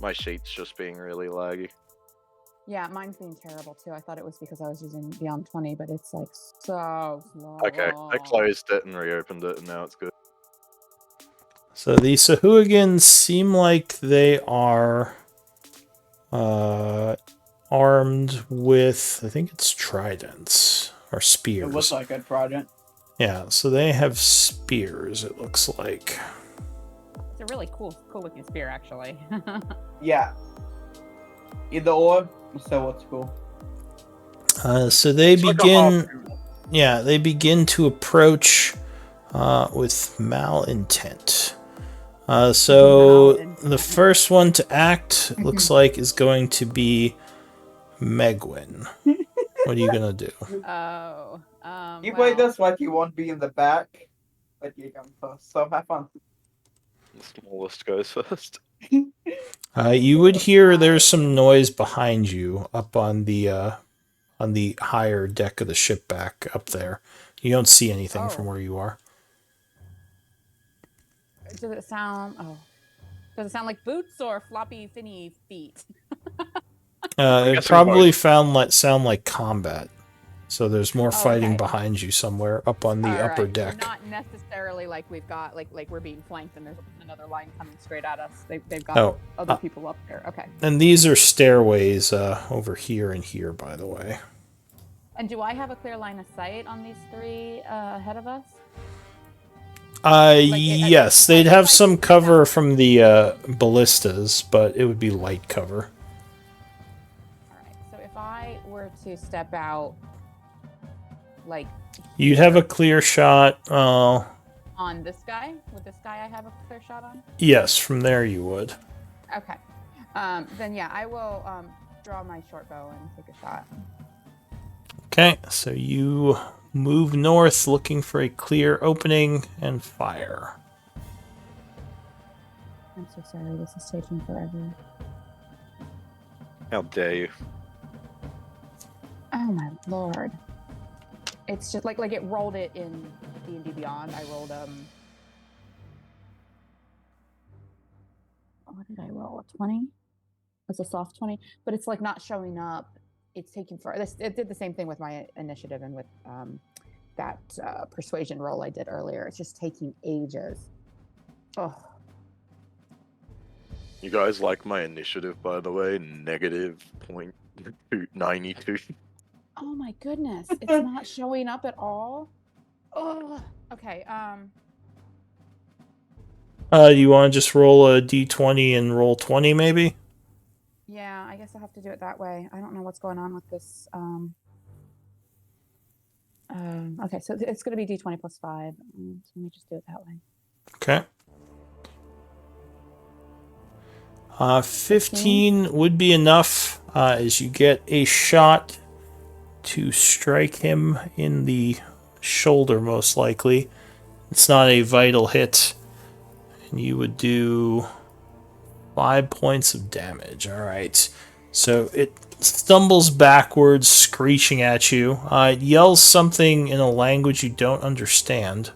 My sheet's just being really laggy. Yeah, mine's being terrible too. I thought it was because I was using Beyond 20, but it's like so slow. Okay, I closed it and reopened it, and now it's good. So the Sahuagins seem like they are armed with, I think it's tridents or It spears. looks like a trident. Yeah, so they have spears, it looks like. It's a really cool looking spear, actually. Yeah. Either or, so what's cool. So they It's like a begin, harpoon. yeah, they begin to approach with malintent. So Malintent. the first one to act, it looks like, is going to be Megwin. What are you gonna do? Oh. You play well, this like you want to be in the back, but you come first. So have fun. The smallest goes first. You would hear there's some noise behind you up on the higher deck of the ship back up there. You don't see anything from Oh. where you are. Does it sound? Oh. Does it sound like boots or floppy, finny feet? It guessing probably both. sound like combat. So there's more fighting okay. behind you somewhere up on the All upper right, deck. So not necessarily like we've got like we're being flanked and there's another line coming straight at us. They've got Oh, other people up there. Okay. and these are stairways over here and here, by the way. And do I have a clear line of sight on these three ahead of us? Yes, they'd have some cover from the ballistas, but it would be light cover. All right. So if I were to step out, like You'd have a clear shot. on this guy, would this guy I have a clear shot on? Yes, from there you would. Okay. Then yeah, I will draw my short bow and take a shot. Okay, so you move north looking for a clear opening and fire. I'm so sorry. This is taking forever. How dare you? Oh my lord. It's just like it rolled it in D&D Beyond. I rolled what did I roll? A 20? It's a soft 20, but it's like not showing up. It's taking forever. It did the same thing with my initiative and with that persuasion roll I did earlier. It's just taking ages. Oh. You guys like my initiative, by the way? -.92. Oh my goodness. It's not showing up at all. Oh. Okay. You want to just roll a d20 and roll 20, maybe? Yeah, I guess I'll have to do it that way. I don't know what's going on with this. Okay, so it's going to be d20 plus 5. So let me just do it that way. Okay. 15 would be enough as you get a shot to strike him in the shoulder, most likely. It's not a vital hit. And you would do 5 points of damage. All right. So it stumbles backwards, screeching at you. It yells something in a language you don't understand.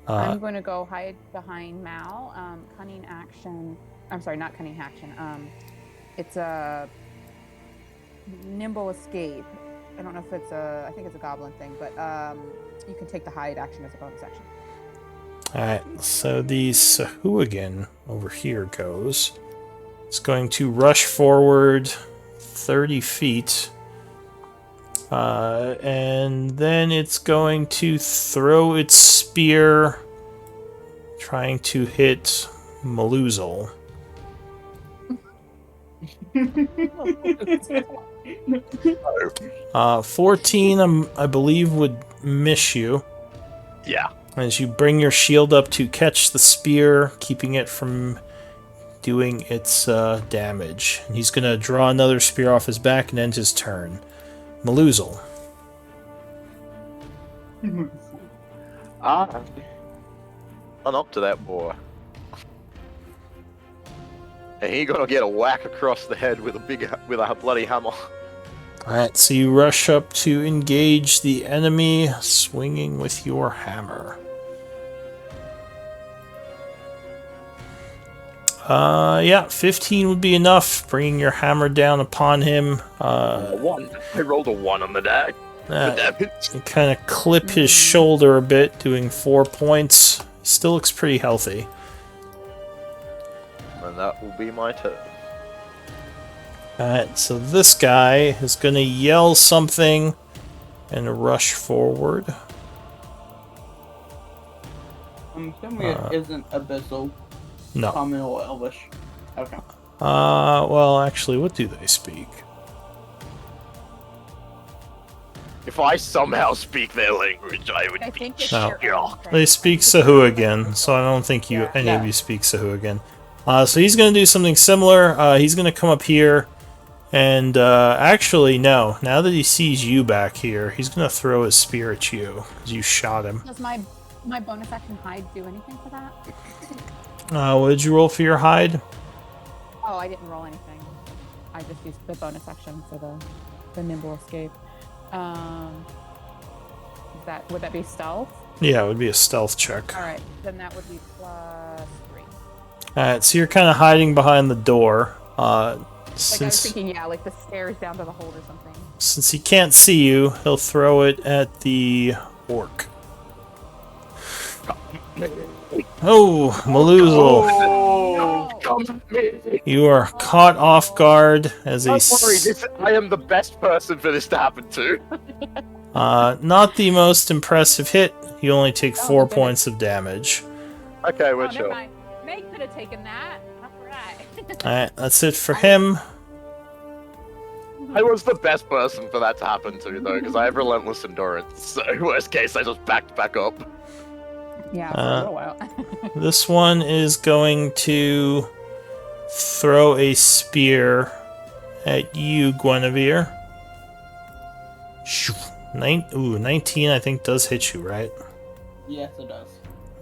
I'm going to go hide behind Mal. Cunning action. I'm sorry, not cunning action. It's a nimble escape. I don't know if it's I think it's a goblin thing, but you can take the hide action as a bonus action. Alright, so the Sahuagin over here goes. It's going to rush forward 30 feet. And then it's going to throw its spear, trying to hit Maluzal. 14, I believe, would miss you. Yeah. As you bring your shield up to catch the spear, keeping it from doing its damage. And he's going to draw another spear off his back and end his turn. Maluzal. Ah. Run up to that boy. And he gonna get a whack across the head with a bloody hammer. Alright, so you rush up to engage the enemy, swinging with your hammer. Yeah, 15 would be enough, bringing your hammer down upon him. A 1. I rolled a 1 on the die. You kind of clip his shoulder a bit, doing 4 points. Still looks pretty healthy. And that will be my turn. Alright, so this guy is going to yell something and rush forward. I'm assuming it isn't Abyssal, No. Common, or Elvish. Okay. Well, actually, what do they speak? If I somehow speak their language, I would I be think it's No. your own shocked. thing. They speak Sahuagin, so I don't think any of you speak Sahuagin. So he's going to do something similar. He's going to come up here, and actually, no. Now that he sees you back here, he's going to throw his spear at you, because you shot him. Does my bonus action hide do anything for that? What did you roll for your hide? Oh, I didn't roll anything. I just used the bonus action for the nimble escape. Would that be stealth? Yeah, it would be a stealth check. All right, then that would be +3. Alright, so you're kind of hiding behind the door. Like I was Since thinking, yeah, like the stairs down to the hold or something. since he can't see you, he'll throw it at the orc. Oh, Maluzal. Oh, You are caught off guard as a don't worry, I am the best person for this to happen to. not the most impressive hit. You only take Oh, 4 goodness. points of damage. Okay, Oh, we're never chill. mind. May could have taken that. Alright. Alright, that's it for him. I was the best person for that to happen to, though, because I have relentless endurance. So, worst case, I just backed back up. Yeah, for a little while. This one is going to throw a spear at you, Guinevere. Shoo. 19 I think does hit you, right? Yes, it does.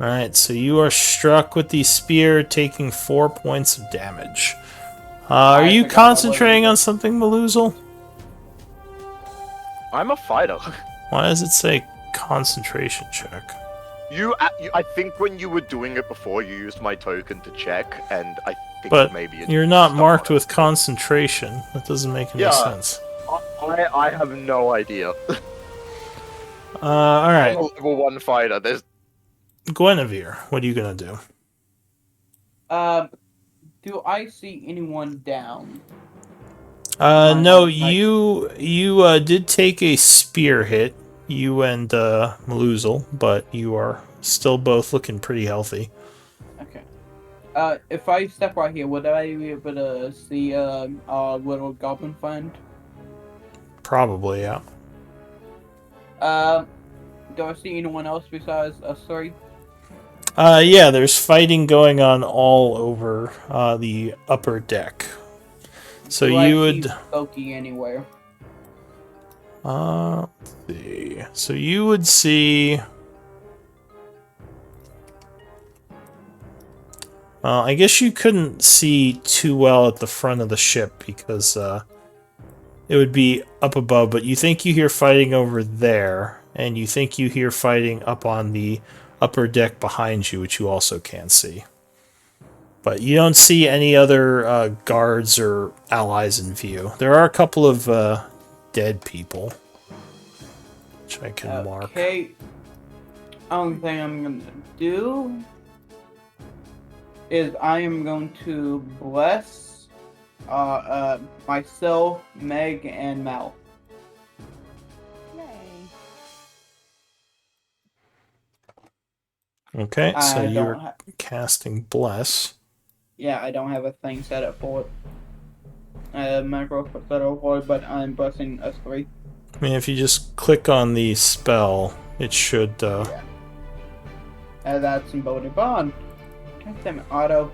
Alright, so you are struck with the spear, taking 4 points of damage. Are I you forgot concentrating I on wasn't- something, Maluzal? I'm a fighter. Why does it say concentration check? I think when you were doing it before, you used my token to check, and I think But maybe it you're not stuck marked on it. with concentration. That doesn't make any Yeah. sense. I have no idea. I'm Alright, a level 1 fighter. There's Guinevere, what are you gonna do? Do I see anyone down? No, I- you did take a spear hit, you and Maluzal, but you are still both looking pretty healthy. Okay. If I step right here, would I be able to see our little goblin friend? Probably, yeah. Do I see anyone else besides us three? Yeah, there's fighting going on all over the upper deck. So Do I you see would Loki anywhere? let's see. So you would see I guess you couldn't see too well at the front of the ship because it would be up above, but you think you hear fighting over there, and you think you hear fighting up on the upper deck behind you, which you also can't see. But you don't see any other guards or allies in view. There are a couple of dead people, which I can mark. Okay. Only thing I'm gonna do is I am going to bless myself, Meg, and Mal. Yay. Okay, so I you're don't ha- casting Bless. yeah, I don't have a thing set up for it. Macro set up for it, but I'm blessing us three. I mean, if you just click on the spell, it should... That's embodied bond. God damn it, auto.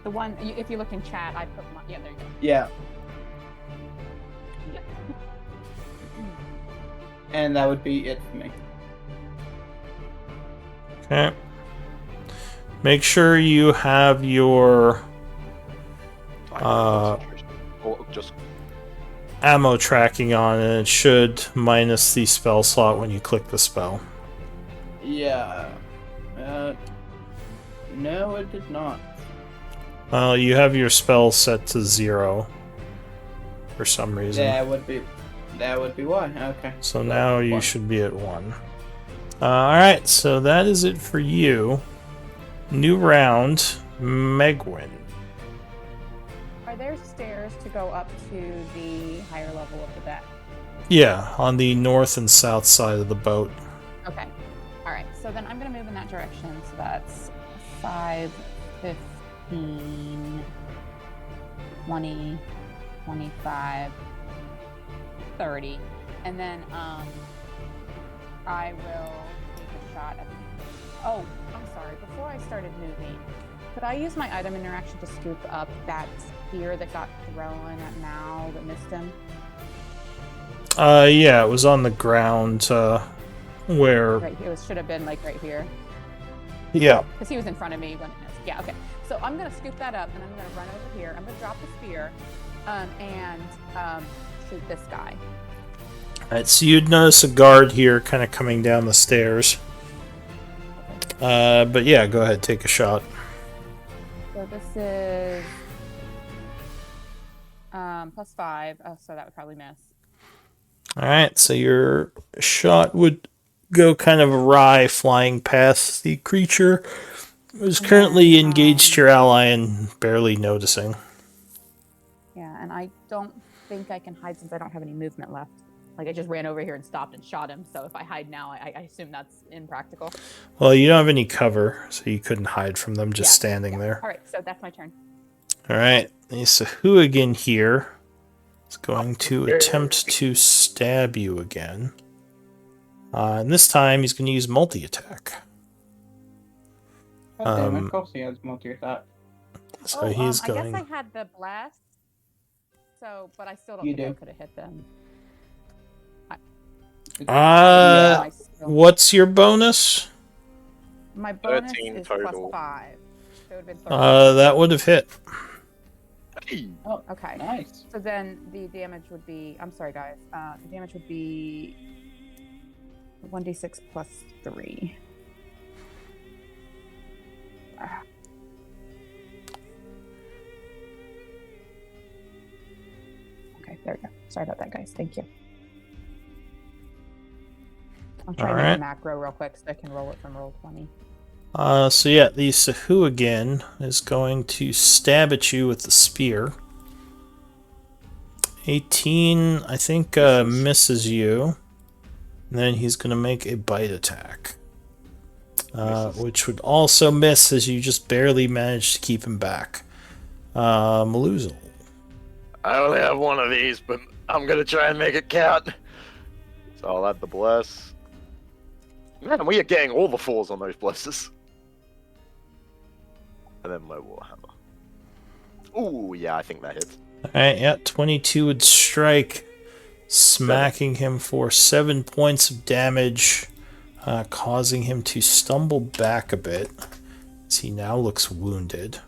The one, if you look in chat, I put my, yeah, there you go. Yeah. And that would be it for me. Okay. Make sure you have your Concentration. Or just ammo tracking on, and it should minus the spell slot when you click the spell. Yeah. No, it did not. Well, you have your spell set to 0 for some reason. That would be why. Okay. So now you one. should be at 1. Alright, so that is it for you. New round, Megwin. Are there stairs to go up to the higher level of the deck? Yeah, on the north and south side of the boat. Okay. All right. So then I'm going to move in that direction. So that's 5, 15, 20, 25, 30. And then I will take a shot at... Oh, I'm sorry. Before I started moving, could I use my item interaction to scoop up that spear that got thrown at Mal that missed him? Yeah, it was on the ground, where... Right, it should have been like right here. Yeah. Because he was in front of me when it missed. Yeah, okay. So I'm going to scoop that up, and I'm going to run over here. I'm going to drop the spear and shoot this guy. Alright, so you'd notice a guard here kind of coming down the stairs. But yeah, go ahead, take a shot. So this is +5. Oh, so that would probably miss. Alright, so your shot would go kind of awry, flying past the creature who's currently engaged your ally and barely noticing. Yeah, and I don't think I can hide since I don't have any movement left. Like, I just ran over here and stopped and shot him, so if I hide now, I assume that's impractical. Well, you don't have any cover, so you couldn't hide from them just standing there. All right, so that's my turn. Alright, the Sahuagin here is going to attempt to stab you again. And this time he's going to use multi-attack. Of course he has multi-attack. So he's going... I guess I had the blast, so, but I still don't You think do. I could have hit them. What's your bonus? My bonus 13 is total. +5. So it would have been 13. That would have hit. Oh, Okay. nice. So then the damage would be... I'm sorry, guys. The damage would be 1d6 + 3. Okay, there we go. Sorry about that, guys. Thank you. I'll try to make a macro real quick so I can roll it from Roll20. So yeah, the Sahuagin is going to stab at you with the spear. 18, I think, misses you. And then he's going to make a bite attack. Which would also miss as you just barely managed to keep him back. Maluzal. I only have one of these, but I'm gonna try and make it count. So I'll add the bless. Man, we are getting all the 4s on those blesses. And then my warhammer. Ooh, yeah, I think that hits. Alright, yeah, 22 would strike, smacking him for 7 points of damage, causing him to stumble back a bit, as he now looks wounded.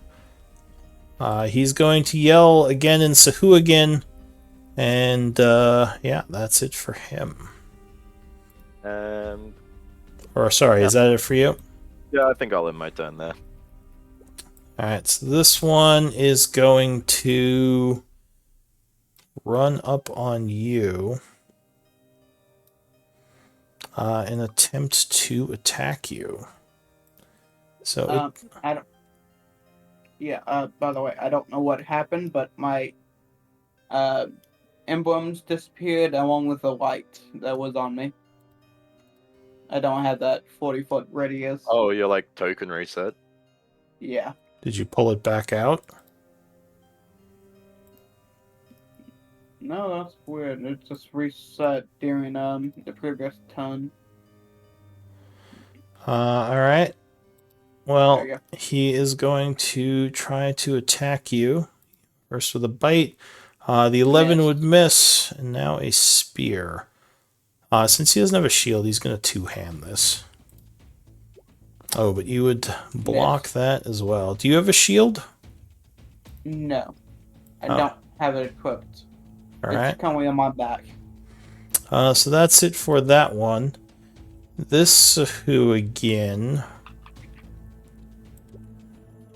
He's going to yell again in Sahuagin, and yeah, that's it for him. And Or, sorry, is that it for you? yeah, I think I'll end my turn there. Alright, so this one is going to run up on you and attempt to attack you. So I don't. Yeah. By the way, I don't know what happened, but my emblems disappeared along with the light that was on me. I don't have that 40-foot radius. Oh, you're like token reset? Yeah. did you pull it back out? No, that's weird. It just reset during the previous turn. Alright. Well, you go. he is going to try to attack you. First with a bite. The 11 Missed. would miss, and now a spear. Since he doesn't have a shield, he's going to two-hand this. Oh, but you would block Missed. that as well. Do you have a shield? No, I Oh. don't have it equipped. All It's right. currently on my back. So that's it for that one. This who again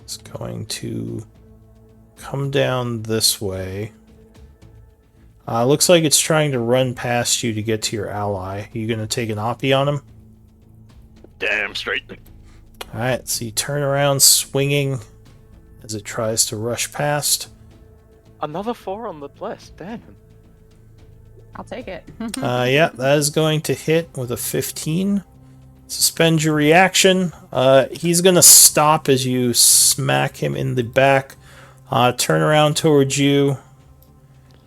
is going to come down this way. Looks like it's trying to run past you to get to your ally. Are you going to take an oppie on him? Damn straight. Alright, so you turn around swinging as it tries to rush past. Another 4 on the bless. Damn. I'll take it. Yeah, that is going to hit with a 15. Suspend your reaction. He's going to stop as you smack him in the back. Turn around towards you.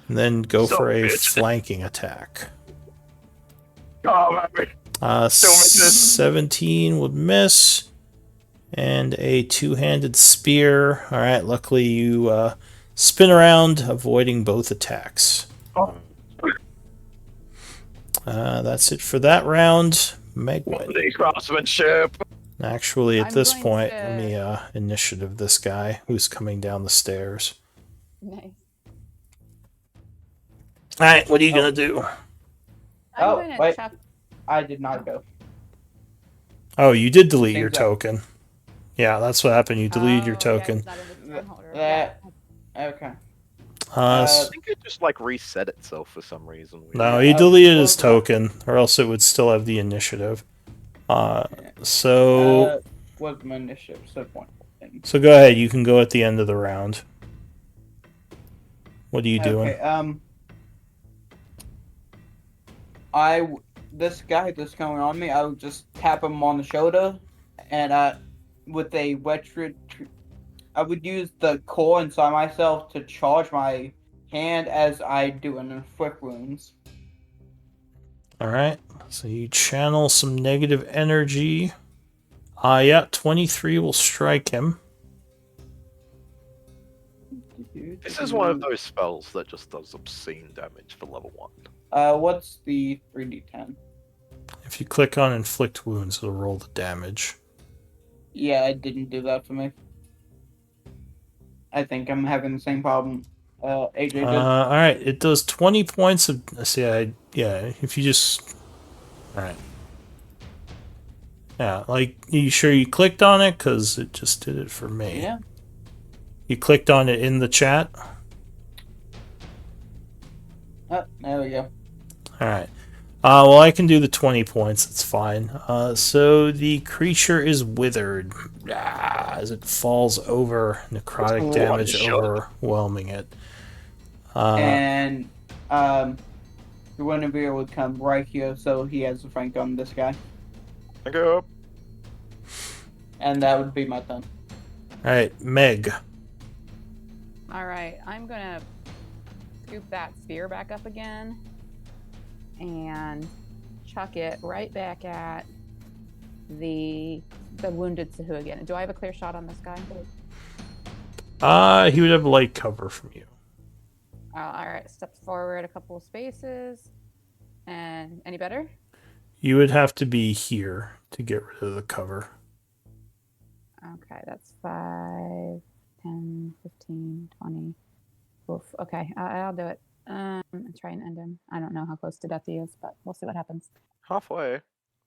And then go So for a bitch. flanking attack. Oh, baby. Don't make this. 17 would miss. And a two-handed spear. Alright, luckily you spin around, avoiding both attacks. Oh. That's it for that round. Megwin. The craftsmanship. Actually, at I'm this going point, to- let me initiative this guy who's coming down the stairs. Nice. Alright, what are you gonna do? I'm Oh, going to wait. chuck. I did not go. Oh, you did delete your Things up. token. Yeah, that's what happened. You deleted your Oh, token. Yeah, it's not in the stone holder. That- Yeah. Okay. I S- think it just like reset itself for some reason. no, yeah, he deleted his well, token, or else it would still have the initiative. So Was my initiative so point? so go ahead. You can go at the end of the round. What are you doing? Okay. This guy that's coming on me, I would just tap him on the shoulder, and with a I would use the core inside myself to charge my hand as I do an inflict wounds. All right. So you channel some negative energy. Yeah, 23 will strike him. This is one of those spells that just does obscene damage for level 1. What's the 3d10? If you click on inflict wounds, it'll roll the damage. Yeah, it didn't do that for me. I think I'm having the same problem AJ did. All right, it does 20 points of. Yeah. If you just. All right. Yeah, like you sure you clicked on it because it just did it for me. Yeah. You clicked on it in the chat. Oh, there we go. All right. Well, I can do the 20 points. It's fine. So the creature is withered as it falls over. Necrotic One damage shot. overwhelming it. And Guinevere would come right here, so he has a flank on this guy, Thank you. and that would be my turn. All right, Meg. All right, I'm gonna scoop that spear back up again and chuck it right back at the wounded Sahu again. Do I have a clear shot on this guy? He would have light cover from you. All right, steps forward a couple of spaces, and any better? You would have to be here to get rid of the cover. Okay, that's 5, 10, 15, 20. Oof. Okay, I'll do it. Try and end him. I don't know how close to death he is, but we'll see what happens. Halfway.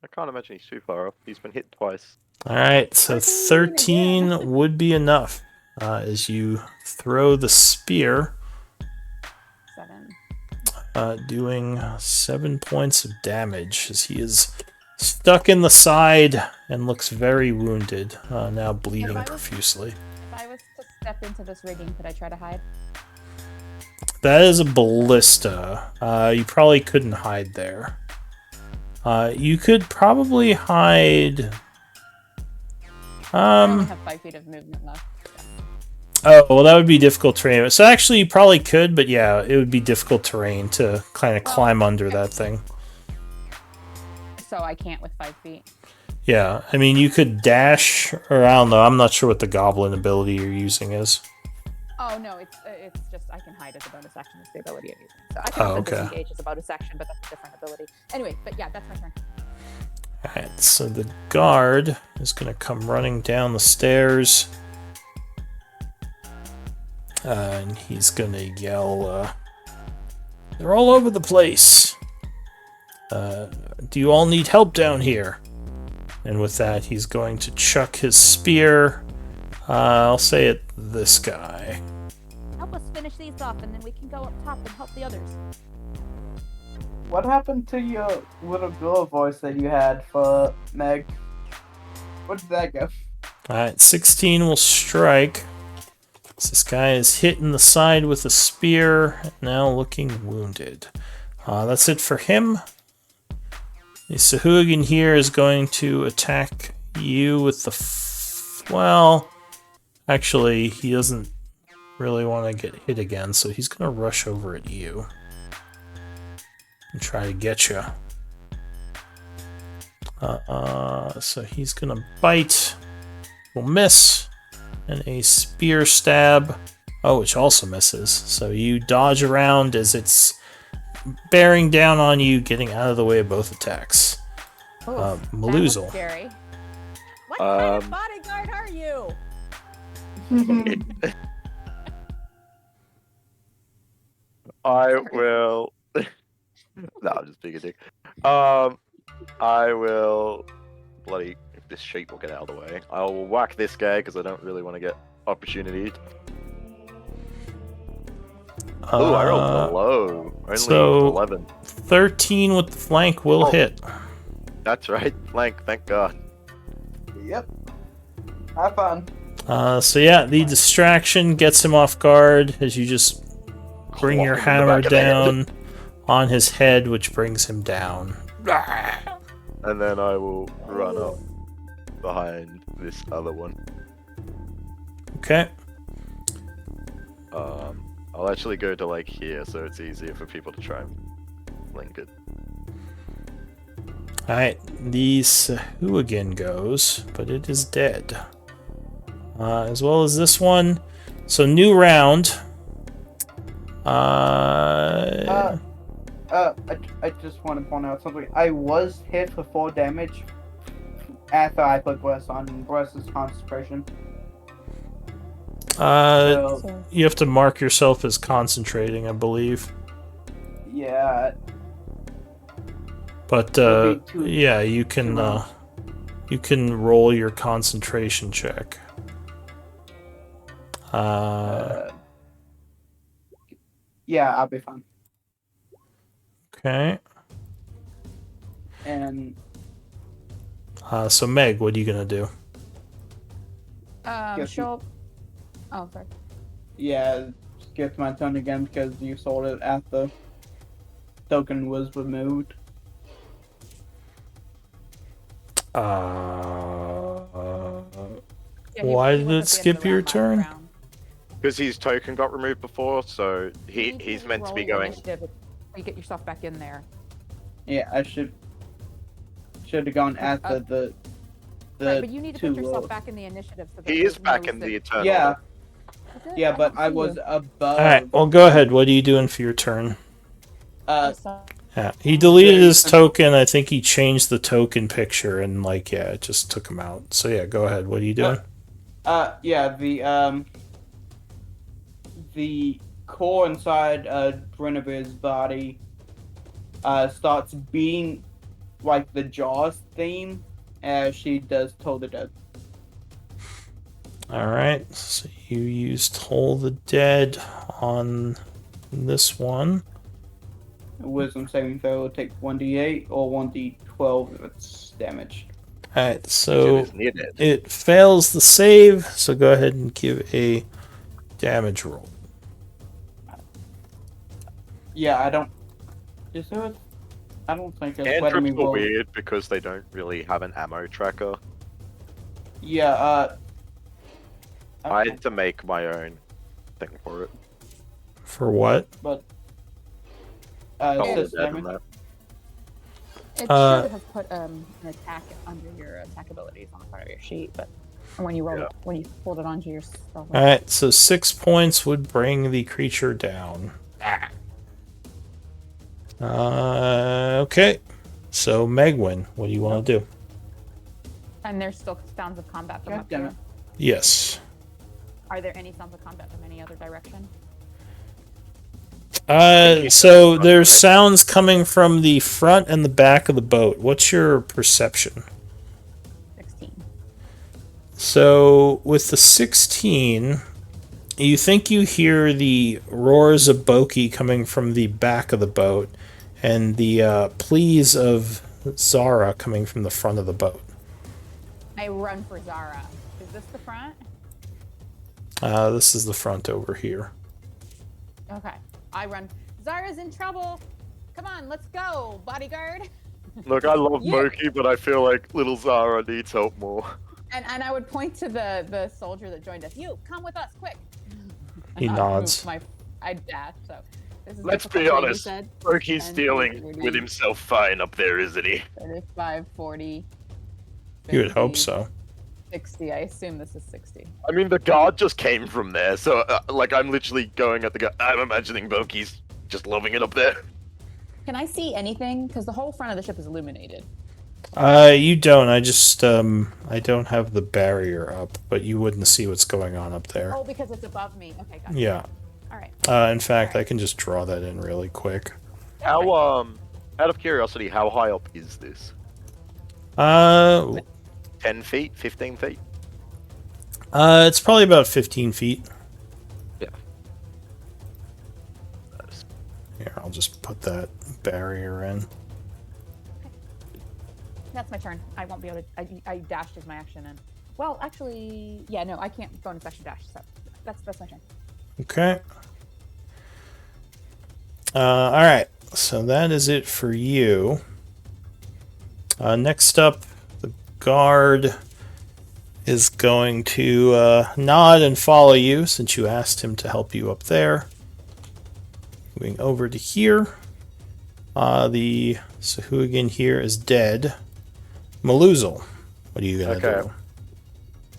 I can't imagine he's too far off. He's been hit twice. All right, so 13 13 would be enough as you throw the spear, 7. doing 7 points of damage as he is stuck in the side and looks very wounded, now bleeding was- profusely. If I was to step into this rigging, could I try to hide? That is a ballista. You probably couldn't hide there. You could probably hide. I only have 5 feet of movement left. Oh, well, that would be difficult terrain. So actually, you probably could, but yeah, it would be difficult terrain to kind of climb under that thing. So I can't with 5 feet. Yeah, I mean, you could dash, or I don't know. I'm not sure what the goblin ability you're using is. Oh no, it's just I can hide as a bonus action. Is the ability I'm using. So I can Oh, also okay. disengage as a bonus action, but that's a different ability. Anyway, but yeah, that's my turn. Alright, so the guard is going to come running down the stairs. And he's going to yell, they're all over the place. Do you all need help down here? And with that, he's going to chuck his spear. I'll say it this guy. Help us finish these off, and then we can go up top and help the others. What happened to your little girl voice that you had for Meg? Where did that go? Alright, 16 will strike. So this guy is hit in the side with a spear, now looking wounded. That's it for him. The Sahuagin here is going to attack you with the... well, actually, he doesn't really want to get hit again, so he's going to rush over at you and try to get you. So he's going to bite. Will miss. And a spear stab. Oh, which also misses. So you dodge around as it's bearing down on you, getting out of the way of both attacks. Oof, that was Maluzal. scary. What kind of bodyguard are you? I will. No, I'm just being a dick. I will bloody. If this sheep will get out of the way, I will whack this guy because I don't really want to get opportunity. Oh, I rolled low. Only so 11. 13 with the flank will hit. That's right, flank. Thank God. Yep. Have fun. So yeah, the distraction gets him off guard as you just bring your Whack him in the hammer back of the head. down on his head, which brings him down. And then I will run up behind this other one. Okay. I'll actually go to like here, so it's easier for people to try and link it. Alright, the Sahuagin goes, but it is dead. As well as this one. So new round. I just want to point out something. I was hit for 4 damage after I put Bless on Bless's concentration. So, You have to mark yourself as concentrating, I believe. yeah. But It'll be two- yeah, you 2 can rounds. you can roll your concentration check. Yeah, I'll be fine. Okay. And So Meg, what are you gonna do? Yes, Show up. Oh, sorry. yeah, skip my turn again because you saw it after token was removed. Uh, Yeah, Why he did was it at the skip end of the your round last turn? round. Because his token got removed before, so You need he's to meant to be roll going. initiative. You get yourself back in there. Yeah, I should have gone after the Right, but you need to put two yourself lows. back in the initiative. So that He is those back knows in that- the eternal. Yeah, Is it? yeah, but don't I see was you. above. Alright, well go ahead. What are you doing for your turn? I'm sorry. Yeah, he deleted Yeah, his you- token. I think he changed the token picture and like yeah, it just took him out. So yeah, go ahead. What are you doing? Yeah, the core inside Brennevir's body starts being like the Jaws theme as she does Toll the Dead. Alright, so you used Toll the Dead on this one. Wisdom saving throw will take 1d8 or 1d12 if it's damaged. Alright, It so is needed. it fails the save, so go ahead and give a damage roll. Yeah, I don't. Is there a, I don't think it's letting me Cantrips are roll. weird because they don't really have an ammo tracker. Yeah, I had to make my own thing for it. For what? but Toll the assist Dead and damage. It Uh, should have put an attack under your attack abilities on the front of your sheet, but when you rolled Yeah. it, when you pulled it onto your spell. All right, so 6 points would bring the creature down. Okay. So Megwin, what do you want to do? And there's still sounds of combat from God up damn here. it. Yes. Are there any sounds of combat from any other direction? So there's sounds coming from the front and the back of the boat. What's your perception? 16. So with the 16, you think you hear the roars of Boki coming from the back of the boat and the pleas of Zara coming from the front of the boat. I run for Zara. Is this the front? This is the front over here. Okay. I run. Zara's in trouble. Come on, let's go, bodyguard. Look, I love Yeah. Moki, but I feel like little Zara needs help more. And I would point to the soldier that joined us. You come with us, quick. He And I nods. moved I dash. So this is Let's be difficult, you honest. said. Moki's 10, dealing 40, with himself fine up there, isn't he? 35, 40. You would hope 50, so. 60. I assume this is 60. I mean, the guard just came from there, so like I'm literally going at the guard. I'm imagining Moki's just loving it up there. Can I see anything? Because the whole front of the ship is illuminated. You don't. I just I don't have the barrier up, but you wouldn't see what's going on up there. Oh, because it's above me. Okay, gotcha. Yeah. All right. In fact, I can just draw that in really quick. How out of curiosity, how high up is this? 10 feet, 15 feet? It's probably about 15 feet. Yeah. Here, I'll just put that barrier in. That's my turn. I won't be able to. I dashed as my action, and well, actually, yeah, no, I can't bonus action dash. So that's my turn. Okay. All right. So that is it for you. Next up, the guard is going to nod and follow you since you asked him to help you up there. Moving over to here. The Sahuagin here is dead. Maluzal, what are you going to do?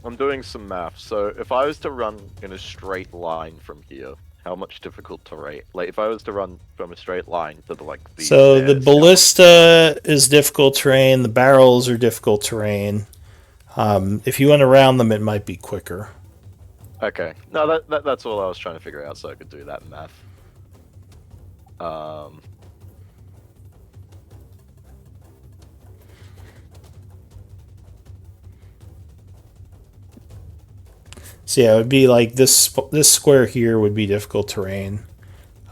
I'm doing some math. So if I was to run in a straight line from here, how much difficult terrain? Like if I was to run from a straight line to the So the stairs, ballista is difficult terrain. The barrels are difficult terrain. If you went around them, it might be quicker. Okay. No, that's all I was trying to figure out, so I could do that math. So yeah, it would be like this square here would be difficult terrain.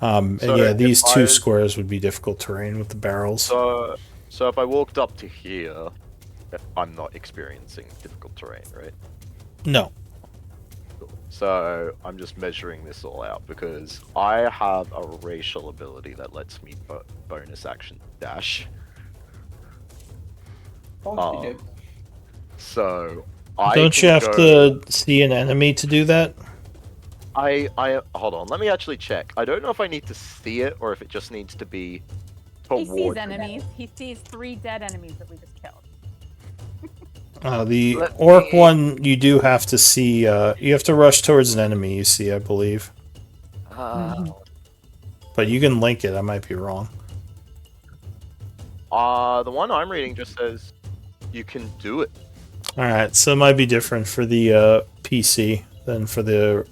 And So yeah, these if two I- squares would be difficult terrain with the barrels. So if I walked up to here, I'm not experiencing difficult terrain, right? No. So I'm just measuring this all out because I have a racial ability that lets me bonus action dash. Oh, she did. So I Don't can you have go- to see an enemy to do that? I hold on. Let me actually check. I don't know if I need to see it or if it just needs to be He towards sees me. enemies. He sees 3 dead enemies that we just killed. The Let orc me- one, you do have to see. You have to rush towards an enemy. You see, I believe, but you can link it. I might be wrong. The one I'm reading just says you can do it. All right, so it might be different for the PC than for the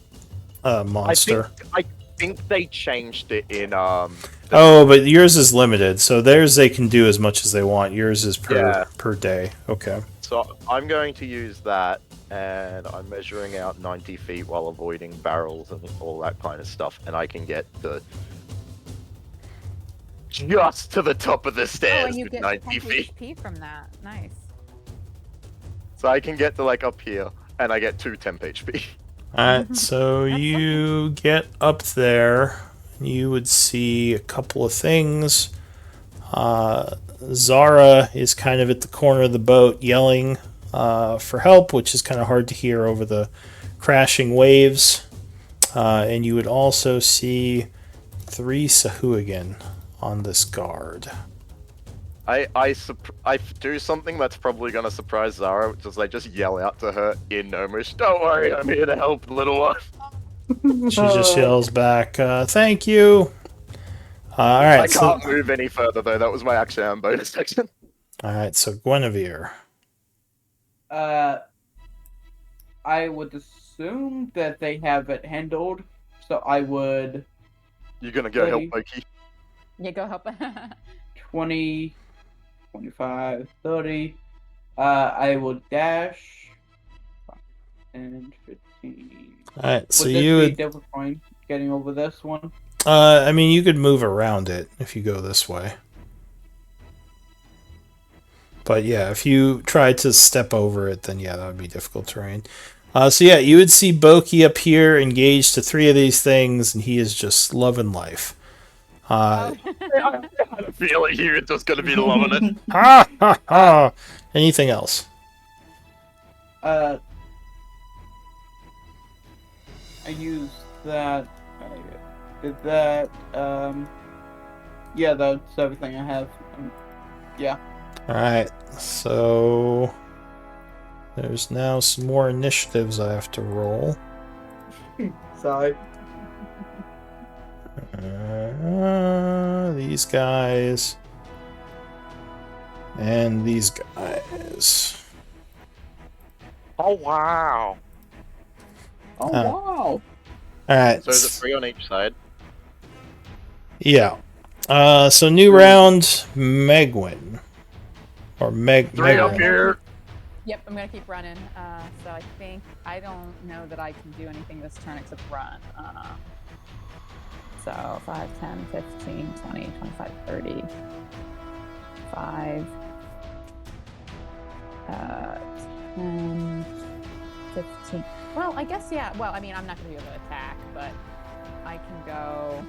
monster. I think they changed it in Oh, but yours is limited. So theirs they can do as much as they want. Yours is per day. Okay. So I'm going to use that, and I'm measuring out 90 feet while avoiding barrels and all that kind of stuff, and I can get just to the top of the Oh, stairs and you with get 90 10 feet. HP from that. Nice. So I can get to like up here, and I get 2 temp HP. Alright, so you get up there. You would see a couple of things. Zara is kind of at the corner of the boat yelling for help, which is kind of hard to hear over the crashing waves. And you would also see 3 Sahuagin on this guard. I do something that's probably gonna surprise Zara, which is I just yell out to her in Gnomish, "Don't worry, I'm here to help, little one." She just yells back, "Thank you." All I right, so can't move any further though. That was my action and bonus section. Guinevere. I would assume that they have it handled, so I would You're gonna go help 30. Loki. Yeah, go help. 20, 25, 30. I will dash. And 15. All right, so Would this you be would. difficult getting over this one? I mean, you could move around it if you go this way. But yeah, if you try to step over it, then yeah, that would be difficult terrain. So yeah, you would see Boki up here engaged to 3 of these things, and he is just loving life. I had a feeling you were just gonna be loving it. Ha ha ha! Anything else? I used that. I did that. Yeah, that's everything I have. Yeah. Alright, so there's now some more initiatives I have to roll. Sorry. These guys. And these guys. Oh wow! Oh, Oh. wow. Alright. So is it 3 on each side? Yeah. So new round, Megwin. Or 3 up Megwin. here. Yep, I'm gonna keep running. So I think I don't know that I can do anything this turn except run. So 5, 10, 15, 20, 25, 30, 5, 10, 15. Well, I guess, yeah. Well, I mean, I'm not gonna be able to attack, but I can go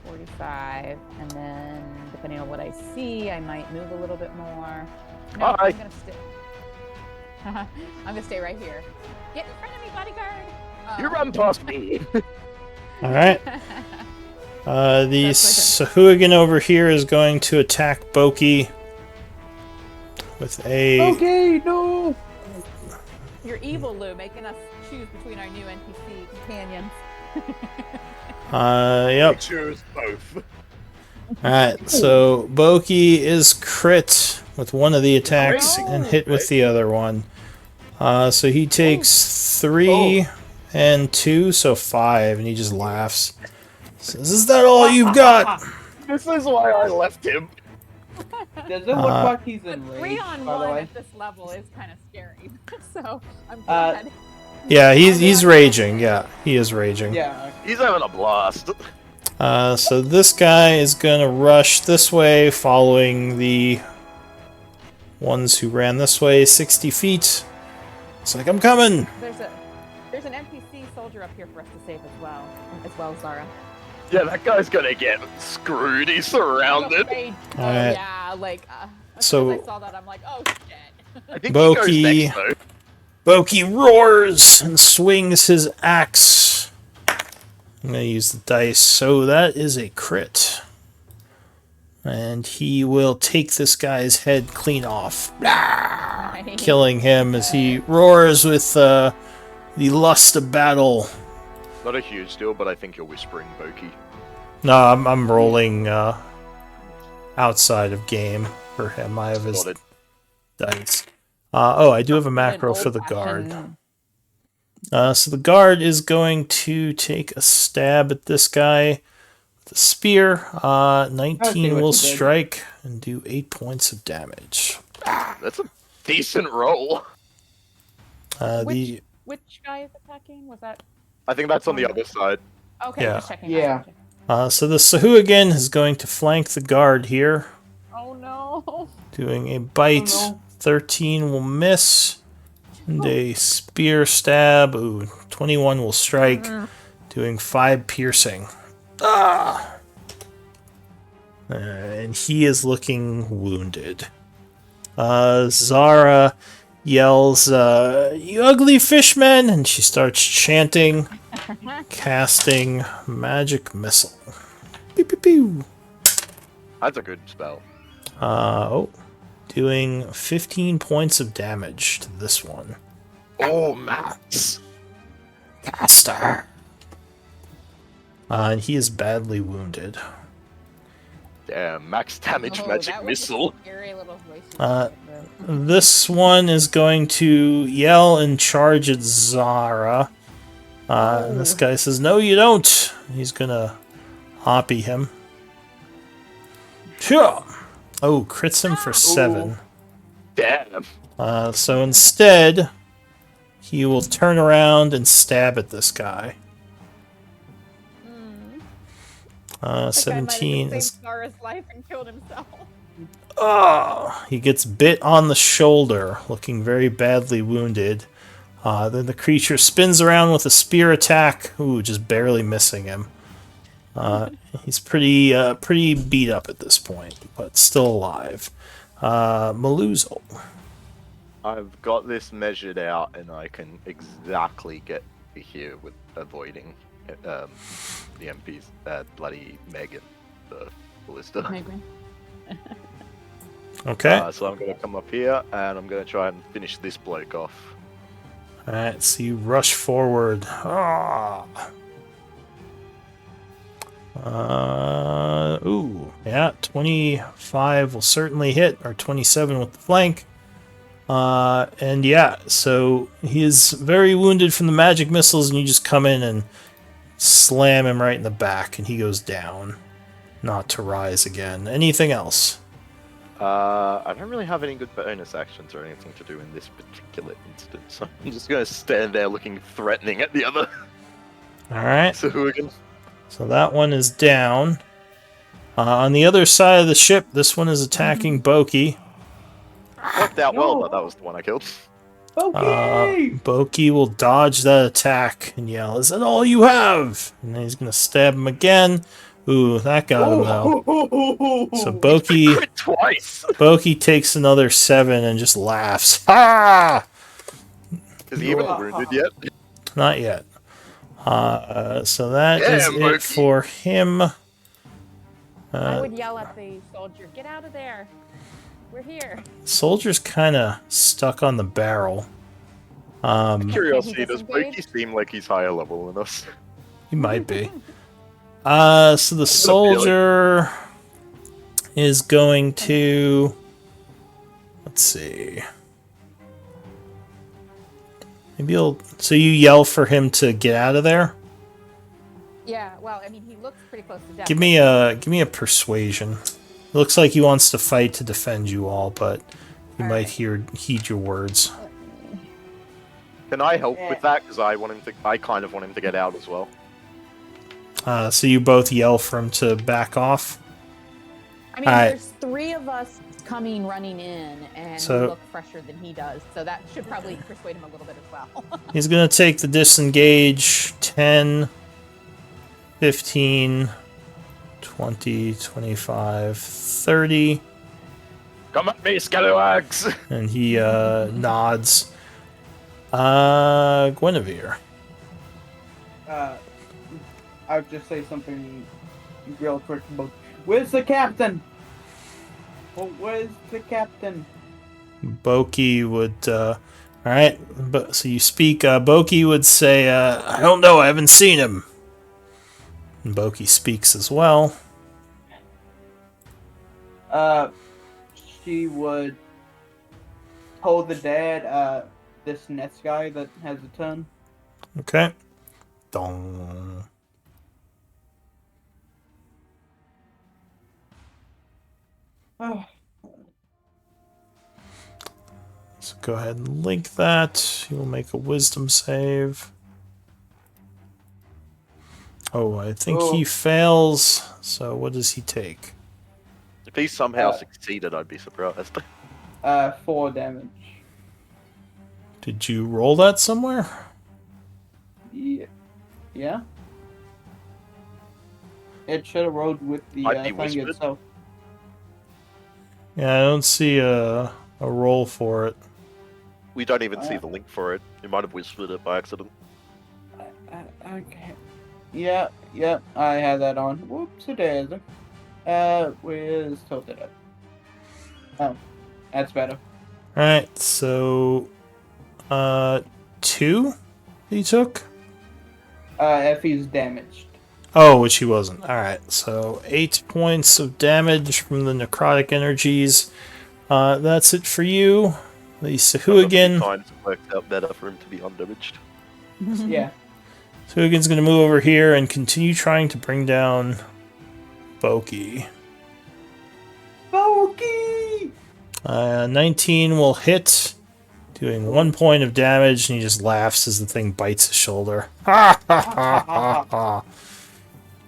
45, and then depending on what I see, I might move a little bit more. No, Hi. I'm gonna stay. I'm gonna stay right here. Get in front of me, bodyguard. You run past me. Alright. The That's Sahuagin over here is going to attack Boki with a. Okay, no. You're evil, Lou, making us choose between our new NPC companions. Yep. Choose both. Alright, so Boki is crit with one of the attacks and hit with the other one. So he takes 3 and 2, so 5, and he just laughs. Says, "Is that all you've got?" This is why I left him. Does it look like he's But enraged, 3 on by the 1 way? at this level is kind of scary. So I'm glad. Yeah, he's raging. Yeah, he is raging. Yeah. He's having a blast. So this guy is gonna rush this way, following the ones who ran this way 60 feet. It's like, I'm coming! There's an NPC soldier up here for us to save as well as Zara. Yeah, that guy's gonna get screwed. He's I'm surrounded. afraid. Oh Alright. yeah, like as So- soon as I saw that, I'm like, oh shit. I think he goes Boki. next though. Boki roars and swings his axe. I'm gonna use the dice. So that is a crit. And he will take this guy's head clean off, killing him as he roars with the lust of battle. Not a huge deal, but I think you're whispering Boki. No, I'm rolling outside of game for him. I have his Spotted. dice. I do have a macro for the guard. So the guard is going to take a stab at this guy with a spear. 19 what will you did. strike and do 8 points of damage. That's a decent roll. Which guy is attacking? Was that I think that's on the other side. okay? Yeah. Just checking. Yeah. So the Sahuagin is going to flank the guard here, Oh no. doing a bite. Oh, no. 13 will miss. And a spear stab. Ooh, 21 will strike, doing 5 piercing. And he is looking wounded. Zara yells, "You ugly fishman!" And she starts chanting, casting magic missile. Pew, pew, pew. That's a good spell. Doing 15 points of damage to this one. Oh, Max! Caster. And he is badly wounded. Damn, max damage Oh, magic that was missile. a scary little voice. This one is going to yell and charge at Zara. And this guy says, "No, you don't." He's gonna hoppy him. Phew! Oh, crits him for 7. Damn. So instead, he will turn around and stab at this guy. 17 is... Zara's life and killed himself. Oh, he gets bit on the shoulder, looking very badly wounded. Then the creature spins around with a spear attack. Ooh, just barely missing him. He's pretty beat up at this point, but still alive. Maluzal. I've got this measured out, and I can exactly get to here with avoiding the MP's bloody Megan, the ballista. Megwin. Okay. So I'm going to come up here, and I'm going to try and finish this bloke off. Alright, so you rush forward. Ah. Ooh, yeah, 25 will certainly hit, or 27 with the flank. And yeah, so he is very wounded from the magic missiles, and you just come in and slam him right in the back, and he goes down. Not to rise again. Anything else? I don't really have any good bonus actions or anything to do in this particular instance, so I'm just going to stand there looking threatening at the other Alright. Sahuagin. So that one is down. On the other side of the ship, this one is attacking Boki. Worked out well, but that was the one I killed. Okay. Boki will dodge that attack and yell, "Is that all you have?" And then he's going to stab him again. Ooh, that got him though. So Crit twice! Boki takes another 7 and just laughs. Ha! Is he even wounded yet? Not yet. So that is Damn, it Boki. for him. I would yell at the soldier, "Get out of there! We're here." Soldier's kind of stuck on the barrel. Curiosity, does disengage? Boki seem like he's higher level than us? He might be. So the soldier is going to... Let's see. Maybe he'll... So you yell for him to get out of there? Yeah, well, I mean, he looks pretty close to death. Give me a persuasion. It looks like he wants to fight to defend you all, but he might heed your words. Can I help with that? Because I kind of want him to get out as well. So you both yell for him to back off. I mean, Alright. there's 3 of us running in, and So- we look fresher than he does, so that should probably persuade him a little bit as well. He's going to take the disengage. 10, 15, 20, 25, 30. Come at me, scallywags! And he nods. Guinevere. I would just say something real quick about where's the captain? Well, where's the captain? Boki would... Alright, so you speak. Boki would say, "I don't know, I haven't seen him." And Boki speaks as well. She would hold the dad, this next guy that has a ton. Okay. Dong. Oh, So go ahead and link that. He will make a wisdom save. Oh, I think he fails. So what does he take? If he somehow succeeded, I'd be surprised. 4 damage. Did you roll that somewhere? Yeah. It should have rolled with the Might be thing whispered. itself. Yeah, I don't see a roll for it. We don't even see the link for it. You might have whispered it by accident. Okay. Yeah, I had that on. Whoops, it is. Where's tilted at? Oh, that's better. Alright, so 2 he took? If he's damaged. Oh, which he wasn't. Alright, so 8 points of damage from the necrotic energies. That's it for you. Lisa Hooligan. Times it worked out better for him to be undamaged. Yeah. So Hooligan's going to move over here and continue trying to bring down Boki. Bogey! 19 will hit, doing 1 point of damage, and he just laughs as the thing bites his shoulder. Ha ha ha ha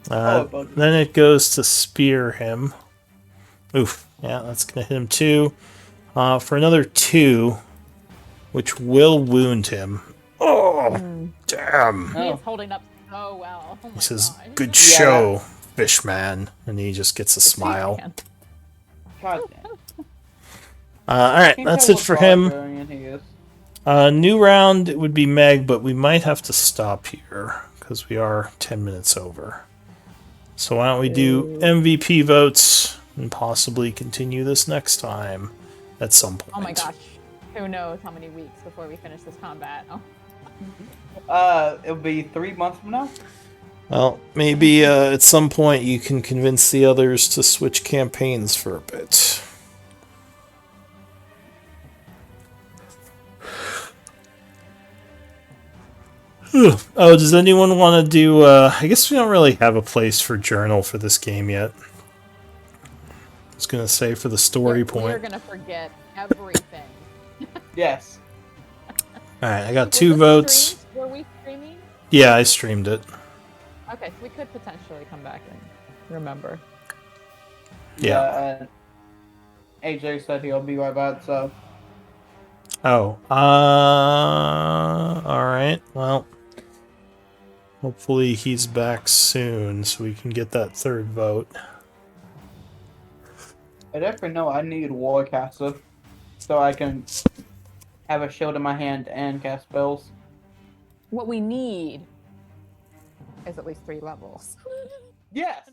ha. Then it goes to spear him. Oof. Yeah, that's going to hit him too. For another 2, which will wound him. Oh, damn. He is holding up so well. Oh my He says, gosh. good show, Fishman. And he just gets a smile. God damn. Alright, Can't that's tell it what for him. barbarian he is. New round, it would be Meg, but we might have to stop here because we are 10 minutes over. So why don't we do MVP votes and possibly continue this next time at some point. Oh my gosh. Who knows how many weeks before we finish this combat? Oh. It'll be 3 months from now. Well, maybe at some point you can convince the others to switch campaigns for a bit. Oh, does anyone want to do... I guess we don't really have a place for journal for this game yet. I was going to say for the story point. We're going to forget everything. Yes. Alright, I got Was 2 this votes. streamed? Were we streaming? Yeah, I streamed it. Okay, so we could potentially come back and remember. Yeah. AJ said he'll be right back, so. Oh, alright, well, hopefully he's back soon so we can get that 3rd vote. I definitely know I need Warcaster so I can have a shield in my hand and cast spells. What we need is at least 3 levels. Yes!